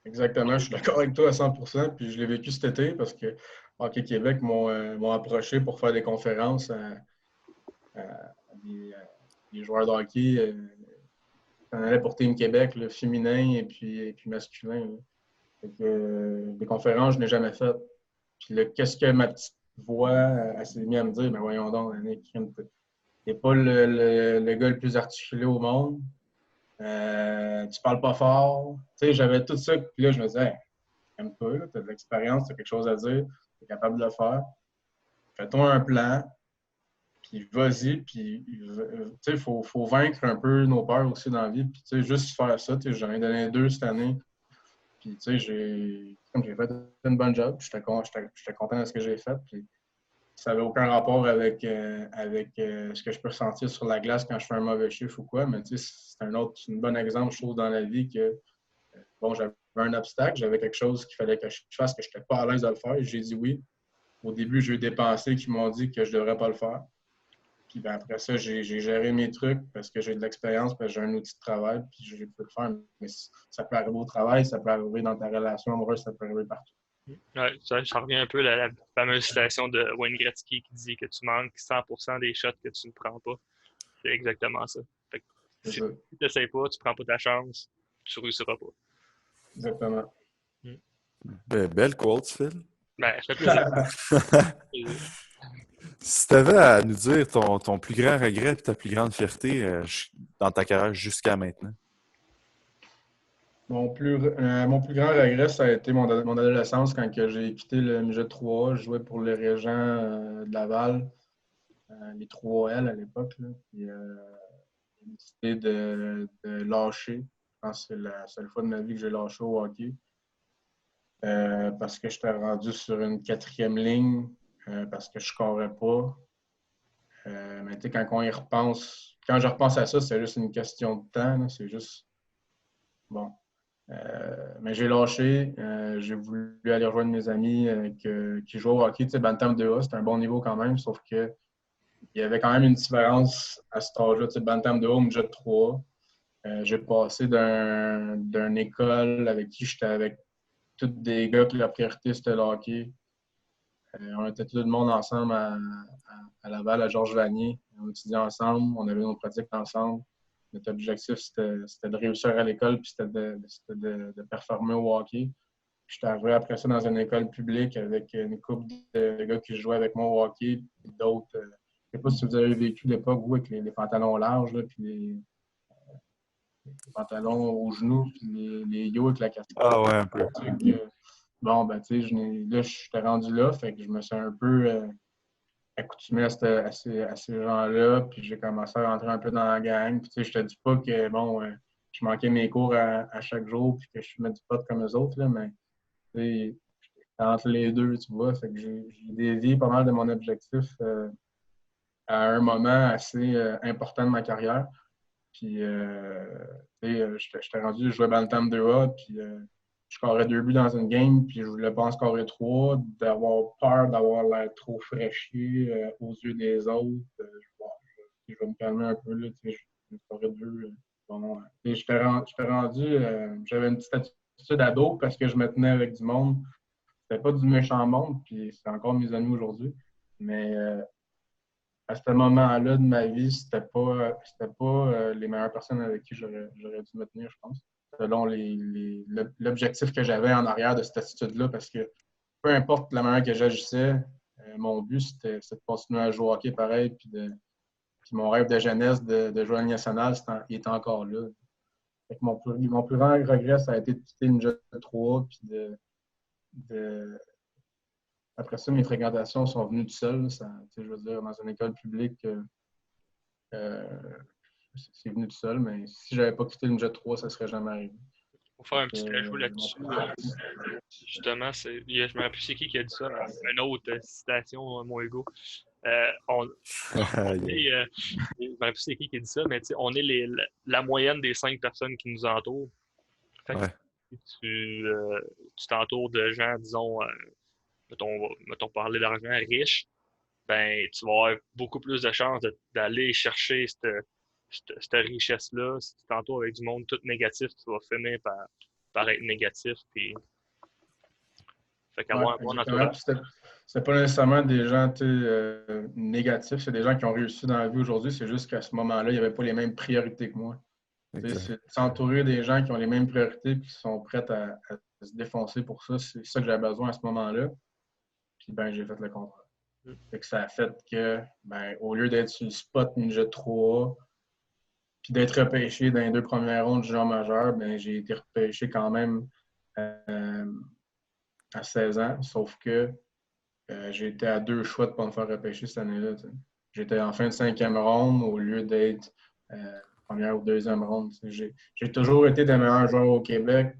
S3: Exactement, je suis d'accord avec toi à 100%. Puis je l'ai vécu cet été parce que Hockey Québec m'ont approché pour faire des conférences à des joueurs de hockey. On allait pour Team Québec, le féminin et puis masculin. Fait que, des conférences, je n'ai jamais faites. Puis là, qu'est-ce que ma petite voix s'est mise à me dire? Ben voyons donc, Annick, t'es pas le gars le plus articulé au monde. Tu parles pas fort. Tu sais, j'avais tout ça. Puis là, je me disais, hey, t'aimes pas, tu as de l'expérience, tu as quelque chose à dire, tu es capable de le faire. Fais-toi un plan, puis vas-y. Puis, tu sais, il faut vaincre un peu nos peurs aussi dans la vie. Puis, tu sais, juste faire ça. Tu sais, j'en ai donné 2 cette année. Puis, tu sais, j'ai fait une bonne job. J'étais content de ce que j'ai fait. Puis, ça n'avait aucun rapport avec ce que je peux ressentir sur la glace quand je fais un mauvais chiffre ou quoi. Mais tu sais, c'est un bon exemple, je trouve, dans la vie que, bon, j'avais un obstacle, j'avais quelque chose qu'il fallait que je fasse, que je n'étais pas à l'aise de le faire. Et j'ai dit oui. Au début, j'ai eu des pensées qui m'ont dit que je ne devrais pas le faire. Puis ben, après ça, j'ai géré mes trucs parce que j'ai de l'expérience, parce que j'ai un outil de travail, puis j'ai pu le faire. Mais ça peut arriver au travail, ça peut arriver dans ta relation amoureuse, ça peut arriver partout.
S2: Ouais, ça revient un peu à la fameuse citation de Wayne Gretzky qui dit que tu manques 100% des shots que tu ne prends pas. C'est exactement ça. Fait que si tu n'essayes pas, tu ne prends pas ta chance, tu ne réussiras pas.
S3: Exactement.
S4: Belle quote, Phil.
S2: Ben, ça fait plaisir.
S4: Si tu avais à nous dire ton plus grand regret et ta plus grande fierté dans ta carrière jusqu'à maintenant.
S3: Mon plus grand regret, ça a été mon adolescence quand j'ai quitté le Midget 3A. Je jouais pour le Régent de Laval, les 3L à l'époque. Puis, j'ai décidé de lâcher. Je pense que c'est la seule fois de ma vie que j'ai lâché au hockey. Parce que j'étais rendu sur une 4e ligne, parce que je ne scorais pas. Mais tu sais, quand je repense à ça, c'est juste une question de temps. Là. C'est juste. Bon. Mais j'ai lâché. J'ai voulu aller rejoindre mes amis qui jouaient au hockey. Tu sais, Bantam 2A, c'était un bon niveau quand même, sauf que il y avait quand même une différence à cet âge-là. Tu sais, Bantam 2A au Midget 3A. J'ai passé d'une école avec qui j'étais avec tous des gars que la priorité, c'était le hockey. On était tout le monde ensemble à Laval, à Georges Vanier. On étudiait ensemble, on avait nos pratiques ensemble. Notre objectif, c'était de réussir à l'école puis c'était de performer au hockey. Puis j'étais arrivé après ça dans une école publique avec une couple de gars qui jouaient avec moi au hockey puis d'autres. Je ne sais pas si vous avez vécu l'époque, vous, avec les pantalons larges, là, puis pantalons aux genoux, puis les yo avec la casquette.
S4: Ah ouais, un peu.
S3: Bon, ben, tu sais, là, j'étais rendu là, fait que je me suis un peu accoutumé à ces gens-là, puis j'ai commencé à rentrer un peu dans la gang. Puis, tu sais, je te dis pas que, bon, je manquais mes cours à chaque jour, puis que je fumais du pot comme eux autres, là, mais, tu sais, entre les deux, tu vois, fait que j'ai dévié pas mal de mon objectif à un moment assez important de ma carrière. Puis, tu sais, j'étais rendu, je jouais Bantam 2A, puis je scorais 2 buts dans une game, puis je voulais pas en scorer 3, d'avoir peur d'avoir l'air trop fraîchier aux yeux des autres. Je vais me calmer un peu, là, tu sais, je scorais 2. Bon, j'étais rendu, j'avais une petite attitude ado parce que je me tenais avec du monde. C'était pas du méchant monde, puis c'est encore mes amis aujourd'hui. Mais à ce moment-là de ma vie, c'était pas les meilleures personnes avec qui j'aurais dû me tenir, je pense, selon l'objectif que j'avais en arrière de cette attitude-là, parce que peu importe la manière que j'agissais, mon but, c'était de continuer à jouer au hockey pareil, puis mon rêve de jeunesse de jouer à la Ligue nationale, il était encore là. Fait que mon plus grand regret, ça a été de quitter une jeune 3, puis après ça, mes fréquentations sont venues tout seul. Je veux dire, dans une école publique, c'est venu tout seul, mais si j'avais pas quitté le Jet 3, ça serait jamais arrivé.
S2: Pour faire un petit ajout là-dessus, justement, je me rappelle plus c'est qui a dit ça, une autre citation, mon ego. Je me rappelle plus c'est qui a dit ça, mais on est la moyenne des 5 personnes qui nous entourent. Fait que si tu t'entoures de gens, disons, mettons parler d'argent riche, ben tu vas avoir beaucoup plus de chances d'aller chercher cette richesse-là. Si tu t'entoures avec du monde tout négatif, tu vas finir par être négatif. Puis... Fait qu'à moi, mon entourage.
S3: C'est pas nécessairement des gens négatifs, c'est des gens qui ont réussi dans la vie aujourd'hui. C'est juste qu'à ce moment-là, il n'y avait pas les mêmes priorités que moi. C'est s'entourer des gens qui ont les mêmes priorités et qui sont prêts à se défoncer pour ça. C'est ça que j'avais besoin à ce moment-là. Puis ben, j'ai fait le contraire. Fait que ça a fait que, ben, au lieu d'être sur le spot Ninja 3, puis d'être repêché dans les 2 premières rondes du junior majeur, ben, j'ai été repêché quand même à 16 ans, sauf que j'ai été à 2 choix de ne pas me faire repêcher cette année-là. J'étais en fin de 5e ronde au lieu d'être première ou 2e ronde. J'ai toujours été des meilleurs joueurs au Québec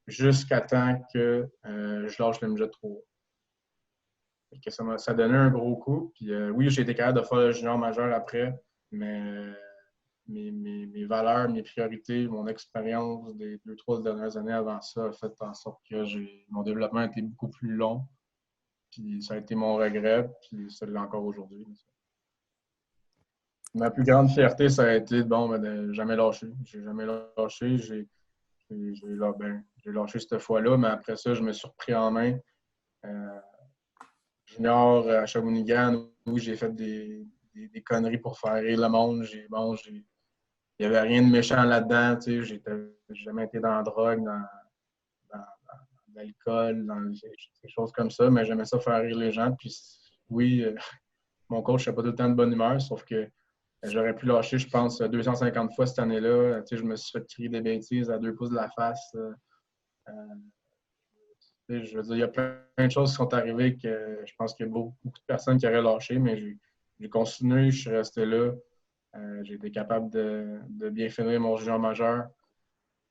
S3: jusqu'à temps que je lâche le Ninja 3. Que ça donnait un gros coup. Puis oui, j'ai été capable de faire le junior majeur après, mais mes valeurs, mes priorités, mon expérience des 2-3 dernières années avant ça a fait en sorte que mon développement a été beaucoup plus long. Puis ça a été mon regret, puis ça l'est encore aujourd'hui. Ma plus grande fierté, ça a été de jamais lâcher. J'ai jamais lâché. J'ai lâché cette fois-là, mais après ça, je me suis repris en main. Junior à Shawinigan, où j'ai fait des conneries pour faire rire le monde. Il n'y avait rien de méchant là-dedans. J'ai jamais été dans la drogue, dans l'alcool, dans des choses comme ça, mais j'aimais ça faire rire les gens. Puis oui, mon coach n'a pas tout le temps de bonne humeur, sauf que j'aurais pu lâcher, je pense, 250 fois cette année-là. Je me suis fait crier des bêtises à 2 pouces de la face. Je veux dire, il y a plein de choses qui sont arrivées que je pense qu'il y a beaucoup de personnes qui auraient lâché, mais j'ai continué, je suis resté là. J'ai été capable de bien finir mon junior majeur.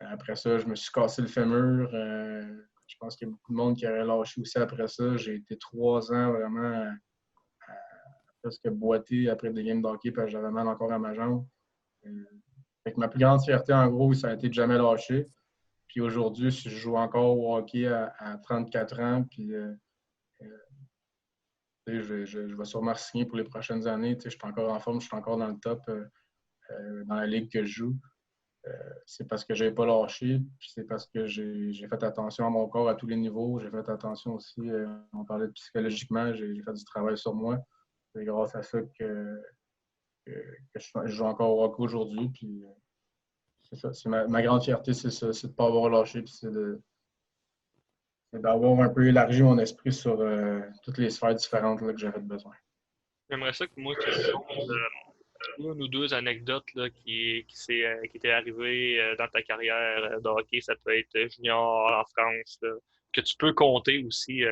S3: Après ça, je me suis cassé le fémur. Je pense qu'il y a beaucoup de monde qui aurait lâché aussi après ça. J'ai été 3 ans vraiment à presque boiter après des games d'hockey parce que j'avais mal encore à ma jambe. Fait que ma plus grande fierté, en gros, ça a été de jamais lâcher. Puis aujourd'hui, si je joue encore au hockey à 34 ans, puis je vais sûrement signer pour les prochaines années. Je suis encore en forme, je suis encore dans le top dans la ligue que je joue. C'est parce que je n'ai pas lâché, puis c'est parce que j'ai fait attention à mon corps à tous les niveaux. J'ai fait attention aussi, on parlait de psychologiquement, j'ai fait du travail sur moi. C'est grâce à ça que je joue encore au hockey aujourd'hui. Puis c'est ça. C'est ma grande fierté, c'est ça, c'est de ne pas avoir lâché, puis c'est d'avoir un peu élargi mon esprit sur toutes les sphères différentes là, que j'avais besoin.
S2: J'aimerais ça que moi, une ou deux anecdotes là, qui t'est arrivées dans ta carrière de hockey. Ça peut être junior en France, là, que tu peux compter aussi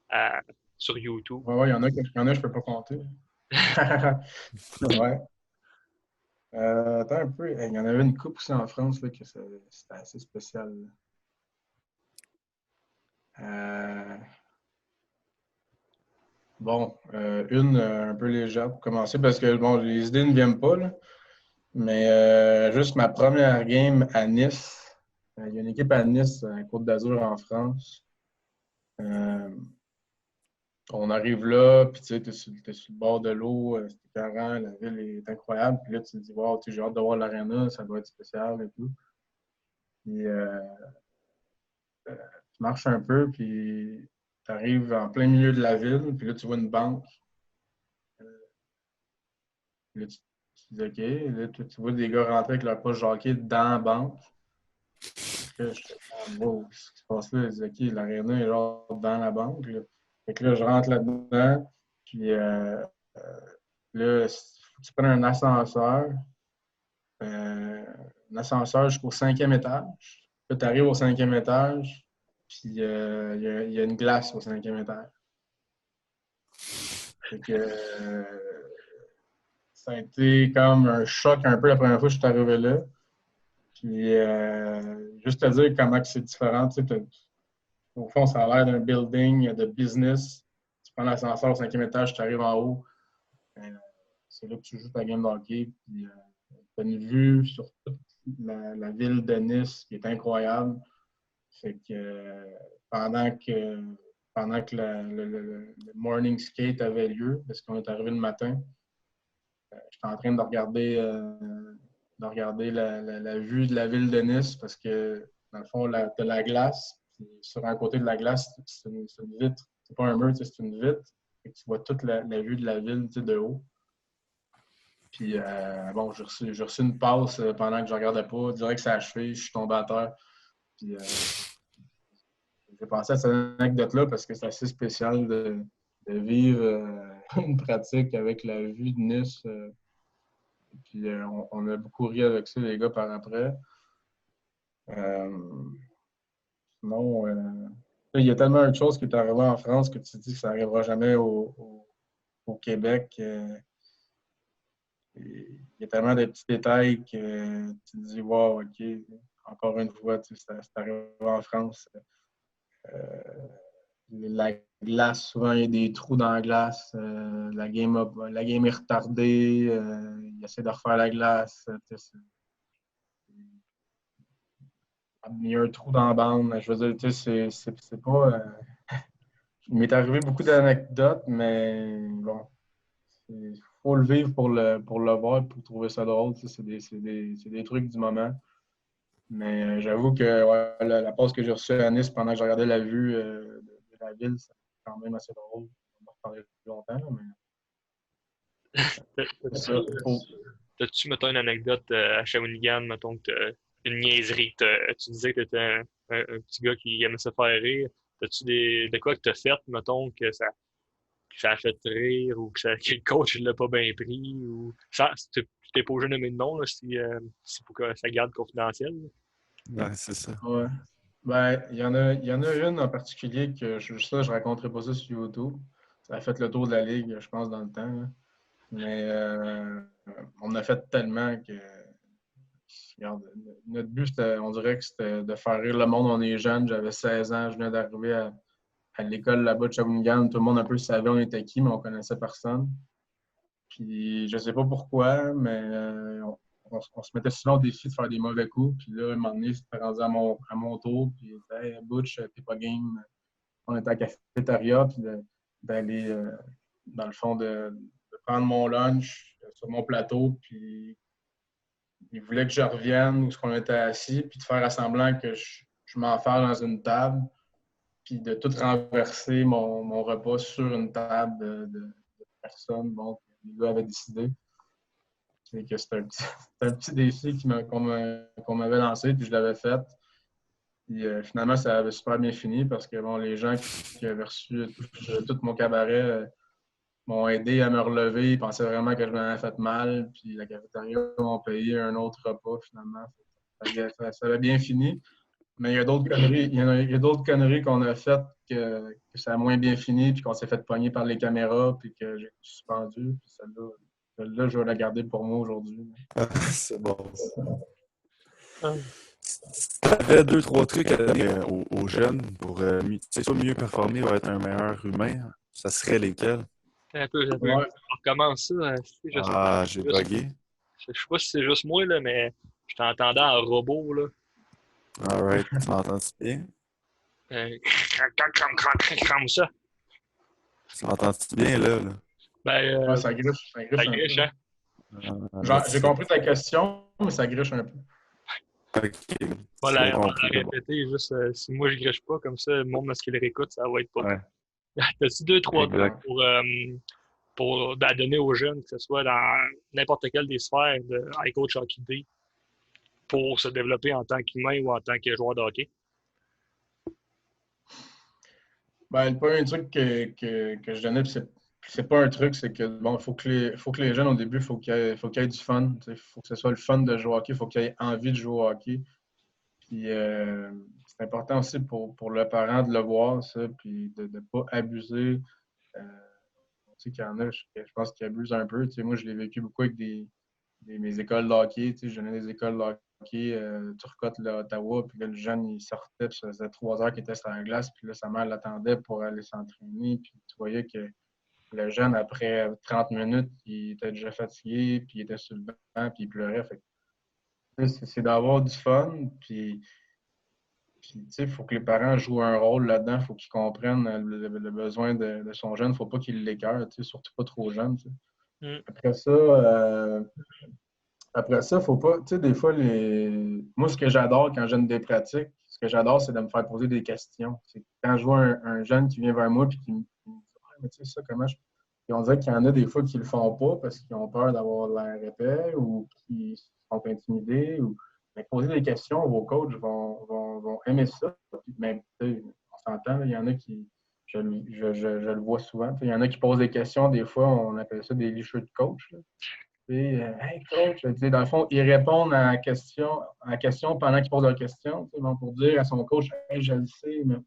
S2: à- sur YouTube.
S3: Ouais, il y en a je peux pas compter. Ouais. Attends un peu. Il y en avait une coupe aussi en France là, que c'était assez spécial. Bon, une un peu légère pour commencer parce que bon, les idées ne viennent pas, là. Mais juste ma première game à Nice. Il y a une équipe à Nice, à Côte d'Azur en France. Euh, on arrive là, puis tu sais, t'es sur le bord de l'eau, c'est écœurant, la ville est incroyable. Puis là, tu te dis, wow, j'ai hâte de voir l'aréna, ça doit être spécial et tout. Puis tu marches un peu, puis tu arrives en plein milieu de la ville, puis là, tu vois une banque. Là, tu dis, OK. Là, tu vois des gars rentrer avec leur poche hockey dans la banque. Là, je fais, ah, wow, qu'est-ce qui se passe là? Je dis, OK, l'aréna est genre dans la banque. Là. Fait que là, je rentre là-dedans, puis là, faut que tu prennes un ascenseur jusqu'au 5e étage. Là, tu arrives au 5e étage, puis il y a une glace au 5e étage. Fait que ça a été comme un choc un peu la première fois que je suis arrivé là. Puis juste te dire comment c'est différent. Tu sais, au fond, ça a l'air d'un building de business. Tu prends l'ascenseur au 5e étage, tu arrives en haut. C'est là que tu joues ta game de hockey. Puis tu as une vue sur toute la ville de Nice qui est incroyable. Fait que pendant que le morning skate avait lieu, parce qu'on est arrivé le matin, j'étais en train de regarder la vue de la ville de Nice parce que, dans le fond, tu as la glace. Puis sur un côté de la glace, c'est une vitre. C'est pas un mur, c'est une vitre. Et tu vois toute la vue de la ville de haut. Puis, bon, j'ai reçu une passe pendant que je regardais pas. Direct, ça a achevé. Je suis tombé à terre. Puis, j'ai pensé à cette anecdote-là parce que c'est assez spécial de vivre une pratique avec la vue de Nice. Puis on a beaucoup ri avec ça, les gars, par après. Sinon, il y a tellement de choses qui est arrivé en France que tu te dis que ça n'arrivera jamais au Québec. Il y a tellement de petits détails que tu te dis, wow, OK, encore une fois, c'est arrivé en France. La glace, souvent, il y a des trous dans la glace. La game est retardée. Il essaie de refaire la glace. Il y a un trou dans la bande. Je veux dire, tu sais, c'est pas. Il m'est arrivé beaucoup d'anecdotes, mais bon, il faut le vivre pour le voir, pour trouver ça drôle. Tu sais, c'est des trucs du moment. Mais j'avoue que ouais, la pause que j'ai reçue à Nice pendant que je regardais la vue de la ville, c'est quand même assez drôle. On va en reparler longtemps, là, mais c'est ça.
S2: T'as-tu, mettons, une anecdote à Shawinigan, mettons, une niaiserie, tu disais que tu étais un petit gars qui aimait se faire rire. T'as-tu de quoi que t'as fait, mettons, que ça a fait rire ou que le coach ne l'a pas bien pris ou ça, tu t'es pas obligé de nommer de nom là, si pour que ça garde confidentiel.
S4: Ouais, c'est ça.
S3: Ouais. Ben, il y en a une en particulier que je raconterai pas ça sur YouTube. Ça a fait le tour de la ligue, je pense, dans le temps. Là. Mais on a fait tellement que regarde, notre but, on dirait que c'était de faire rire le monde. On est jeunes, j'avais 16 ans, je venais d'arriver à l'école là-bas de Shawinigan. Tout le monde un peu savait on était qui, mais on connaissait personne. Puis je sais pas pourquoi, mais on se mettait souvent au défi de faire des mauvais coups. Puis là, à un moment donné, c'était rendu à mon tour. Puis hey, Butch, t'es pas game. On était à la cafétéria, puis d'aller, dans le fond, de prendre mon lunch sur mon plateau. Puis il voulait que je revienne où on était assis, puis de faire semblant que je m'enferme dans une table, puis de tout renverser mon repas sur une table de personnes. Bon, les gars avaient décidé. C'est que c'était un petit défi qu'on m'avait lancé, puis je l'avais fait. Puis finalement, ça avait super bien fini parce que bon, les gens qui avaient reçu tout mon cabaret m'ont aidé à me relever. Ils pensaient vraiment que je m'avais fait mal. Puis la cafétéria m'ont payé un autre repas, finalement. Ça avait bien fini. Mais il y a d'autres conneries, il y a d'autres conneries qu'on a faites que ça a moins bien fini, puis qu'on s'est fait pogner par les caméras, puis que j'ai été suspendu. Puis celle-là, je vais la garder pour moi aujourd'hui.
S4: C'est bon.
S2: Ah.
S4: Si tu avais 2-3 trucs à donner aux jeunes pour soit mieux performer ou être un meilleur humain, ça serait lesquels?
S2: Un peu.
S3: Ouais.
S2: On recommence ça. Je sais pas,
S4: J'ai bugué.
S2: je sais pas si c'est juste moi, là, mais je t'entendais en robot. Là.
S4: Alright, tu m'entends-tu bien?
S2: Comme ça.
S4: Tu m'entends-tu bien là?
S3: Ouais,
S2: Ben,
S3: ça griche
S2: ça
S3: un
S2: griche,
S3: peu.
S2: hein?
S3: J'ai compris ta question, mais ça griche un peu.
S4: Ok,
S2: On
S4: c'est
S2: va la
S4: compris d'abord.
S2: répéter, juste si moi je griche pas, comme ça, le monde, lorsqu'il le réécoute, ça va être pas.
S1: Ouais,
S2: T'as-tu 2-3 trucs
S1: exact.
S2: pour donner aux jeunes, que ce soit dans n'importe quelle des sphères de high coach hockey D, pour se développer en tant qu'humain ou en tant que joueur de hockey?
S3: Ben, le premier truc que je donnais, puis c'est pas un truc, c'est que bon, faut que les jeunes au début, il faut qu'il y ait du fun. Il faut que ce soit le fun de jouer au hockey, il faut qu'il y ait envie de jouer au hockey. Puis c'est important aussi pour le parent de le voir, ça, puis de ne pas abuser. Tu sais qu'il y en a, je pense qu'ils abusent un peu. Tu sais, moi, je l'ai vécu beaucoup avec mes écoles de hockey. Tu sais, je donnais des écoles de hockey, Turcotte, là, Ottawa, puis là, le jeune, il sortait, puis ça faisait 3 heures qu'il était sur la glace, puis là, sa mère l'attendait pour aller s'entraîner, puis tu voyais que le jeune, après 30 minutes, il était déjà fatigué, puis il était sur le banc, puis il pleurait. Fait que, c'est d'avoir du fun, puis tu sais, il faut que les parents jouent un rôle là-dedans, il faut qu'ils comprennent le besoin de son jeune, il ne faut pas qu'ils l'écœurent, tu sais, surtout pas trop jeune. Tu sais.
S2: Mm.
S3: Après ça, faut pas. Tu sais, des fois, moi, ce que j'adore quand je donne des pratiques, ce que j'adore, c'est de me faire poser des questions. C'est quand je vois un jeune qui vient vers moi et qui me dit ouais, mais tu sais, ça, comment je. Et on dirait qu'il y en a des fois qui le font pas parce qu'ils ont peur d'avoir l'air épais ou qui sont intimidés. Mais poser des questions, vos coachs vont aimer ça. Mais on s'entend, il y en a qui. Je le vois souvent. Il y en a qui posent des questions, des fois, on appelle ça des licheux de coach. Là. Hey coach, dans le fond, ils répondent à la question pendant qu'ils posent leur question, pour dire à son coach, hey, je le sais, mais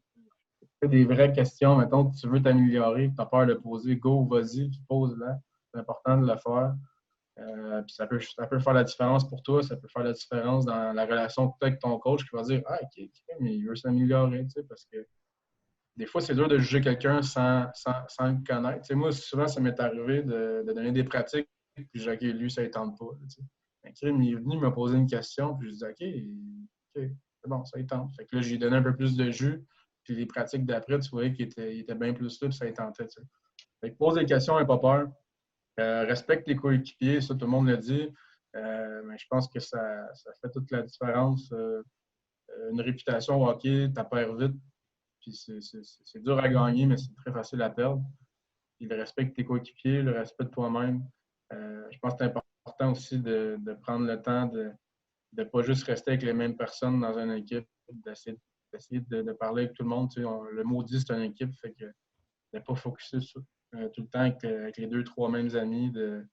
S3: c'est des vraies questions. Mettons que tu veux t'améliorer, tu as peur de poser, go, vas-y, puis pose-la. C'est important de le faire. Puis ça peut faire la différence pour toi, ça peut faire la différence dans la relation que tu as avec ton coach qui va dire ah, OK, mais il veut s'améliorer, parce que des fois, c'est dur de juger quelqu'un sans le connaître. Tu sais, moi, souvent, ça m'est arrivé de donner des pratiques, puis j'ai dit, OK, lui, ça ne tente pas. Tu sais. Il est venu me poser une question, puis je dis, OK, c'est bon, ça il tente. Fait que là, j'ai donné un peu plus de jus, puis les pratiques d'après, tu voyais qu'il était bien plus là, puis ça il tentait. Tu sais. Fait que pose des questions, n'aie pas peur. Respecte tes coéquipiers, ça, tout le monde le dit. Mais je pense que ça fait toute la différence. Une réputation au hockey, tu perds vite. Puis c'est dur à gagner, mais c'est très facile à perdre. Puis le respect de tes coéquipiers, le respect de toi-même. Je pense que c'est important aussi de prendre le temps de ne pas juste rester avec les mêmes personnes dans une équipe, d'essayer de parler avec tout le monde. Tu sais, le maudit, c'est une équipe, fait que de ne pas focuser sur, tout le temps avec les 2-3 mêmes amis, de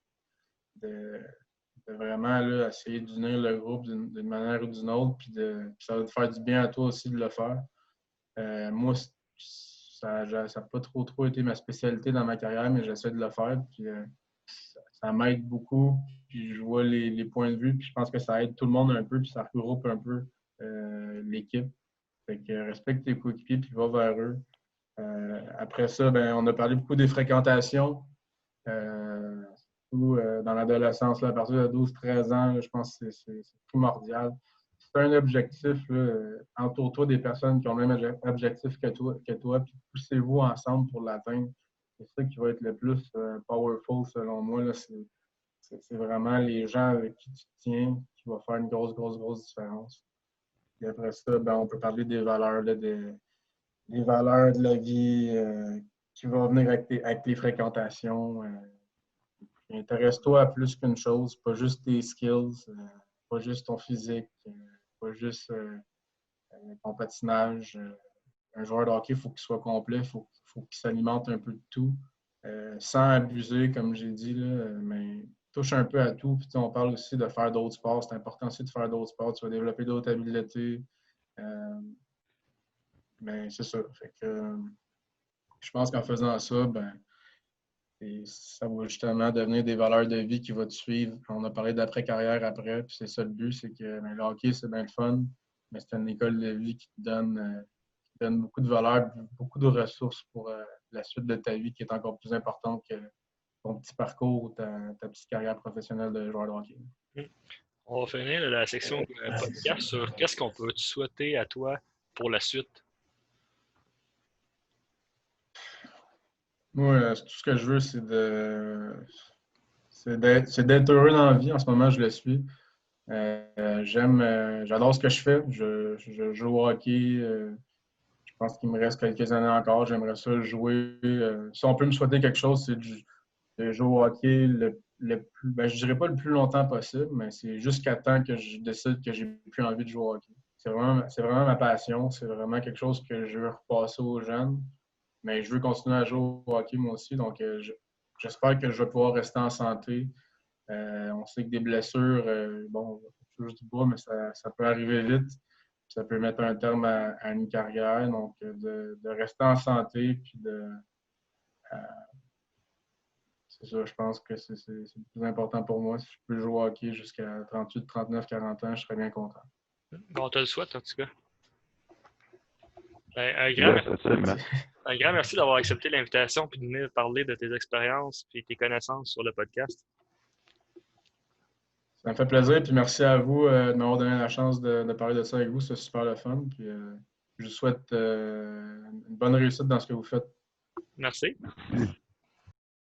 S3: vraiment là, essayer d'unir le groupe d'une manière ou d'une autre, puis ça va te faire du bien à toi aussi de le faire. Moi, ça n'a pas trop été ma spécialité dans ma carrière, mais j'essaie de le faire. Puis, ça m'aide beaucoup. Puis je vois les points de vue. Puis je pense que ça aide tout le monde un peu. Puis ça regroupe un peu l'équipe. Fait que respecte tes coéquipiers puis va vers eux. Après ça, ben, on a parlé beaucoup des fréquentations. Surtout dans l'adolescence, à partir de 12-13 ans, là, je pense que c'est primordial. C'est un objectif, entoure-toi des personnes qui ont le même objectif que toi puis poussez-vous ensemble pour l'atteindre. C'est ça qui va être le plus powerful selon moi. Là, c'est vraiment les gens avec qui tu tiens qui va faire une grosse différence. Et après ça, ben, on peut parler des valeurs, là, des valeurs de la vie qui vont venir avec tes fréquentations. Intéresse-toi à plus qu'une chose, pas juste tes skills, pas juste ton physique, pas juste ton patinage. Un joueur de hockey, il faut qu'il soit complet, il faut qu'il s'alimente un peu de tout. sans abuser, comme j'ai dit, là, mais touche un peu à tout. Puis, on parle aussi de faire d'autres sports. C'est important aussi de faire d'autres sports. Tu vas développer d'autres habiletés. Mais c'est ça. Fait que, je pense qu'en faisant ça, ben, ça va justement devenir des valeurs de vie qui vont te suivre. On a parlé d'après-carrière après, puis c'est ça le but, c'est que ben, le hockey, c'est bien le fun, mais c'est une école de vie qui te donne beaucoup de valeurs, beaucoup de ressources pour la suite de ta vie qui est encore plus importante que ton petit parcours ou ta petite carrière professionnelle de joueur de hockey.
S2: On va finir la section podcast sur qu'est-ce qu'on peut te souhaiter à toi pour la suite.
S3: Moi, tout ce que je veux, c'est d'être heureux dans la vie. En ce moment, je le suis. J'adore ce que je fais. Je joue au hockey. Je pense qu'il me reste quelques années encore. J'aimerais ça jouer. Si on peut me souhaiter quelque chose, c'est de jouer au hockey je dirais pas le plus longtemps possible, mais c'est jusqu'à temps que je décide que j'ai plus envie de jouer au hockey. C'est vraiment ma passion. C'est vraiment quelque chose que je veux repasser aux jeunes. Mais je veux continuer à jouer au hockey moi aussi. Donc, j'espère que je vais pouvoir rester en santé. On sait que des blessures, je touche du bois, mais ça peut arriver vite. Ça peut mettre un terme à une carrière. Donc, de rester en santé, puis c'est ça, je pense que c'est le plus important pour moi. Si je peux jouer au hockey jusqu'à 38, 39, 40 ans, je serais bien content.
S2: Bon, on te le souhaite, en tout cas. Un grand merci d'avoir accepté l'invitation et de venir parler de tes expériences et tes connaissances sur le podcast.
S3: Ça me fait plaisir, puis merci à vous de m'avoir donné la chance de parler de ça avec vous. C'est super le fun. Puis, je vous souhaite une bonne réussite dans ce que vous faites.
S2: Merci.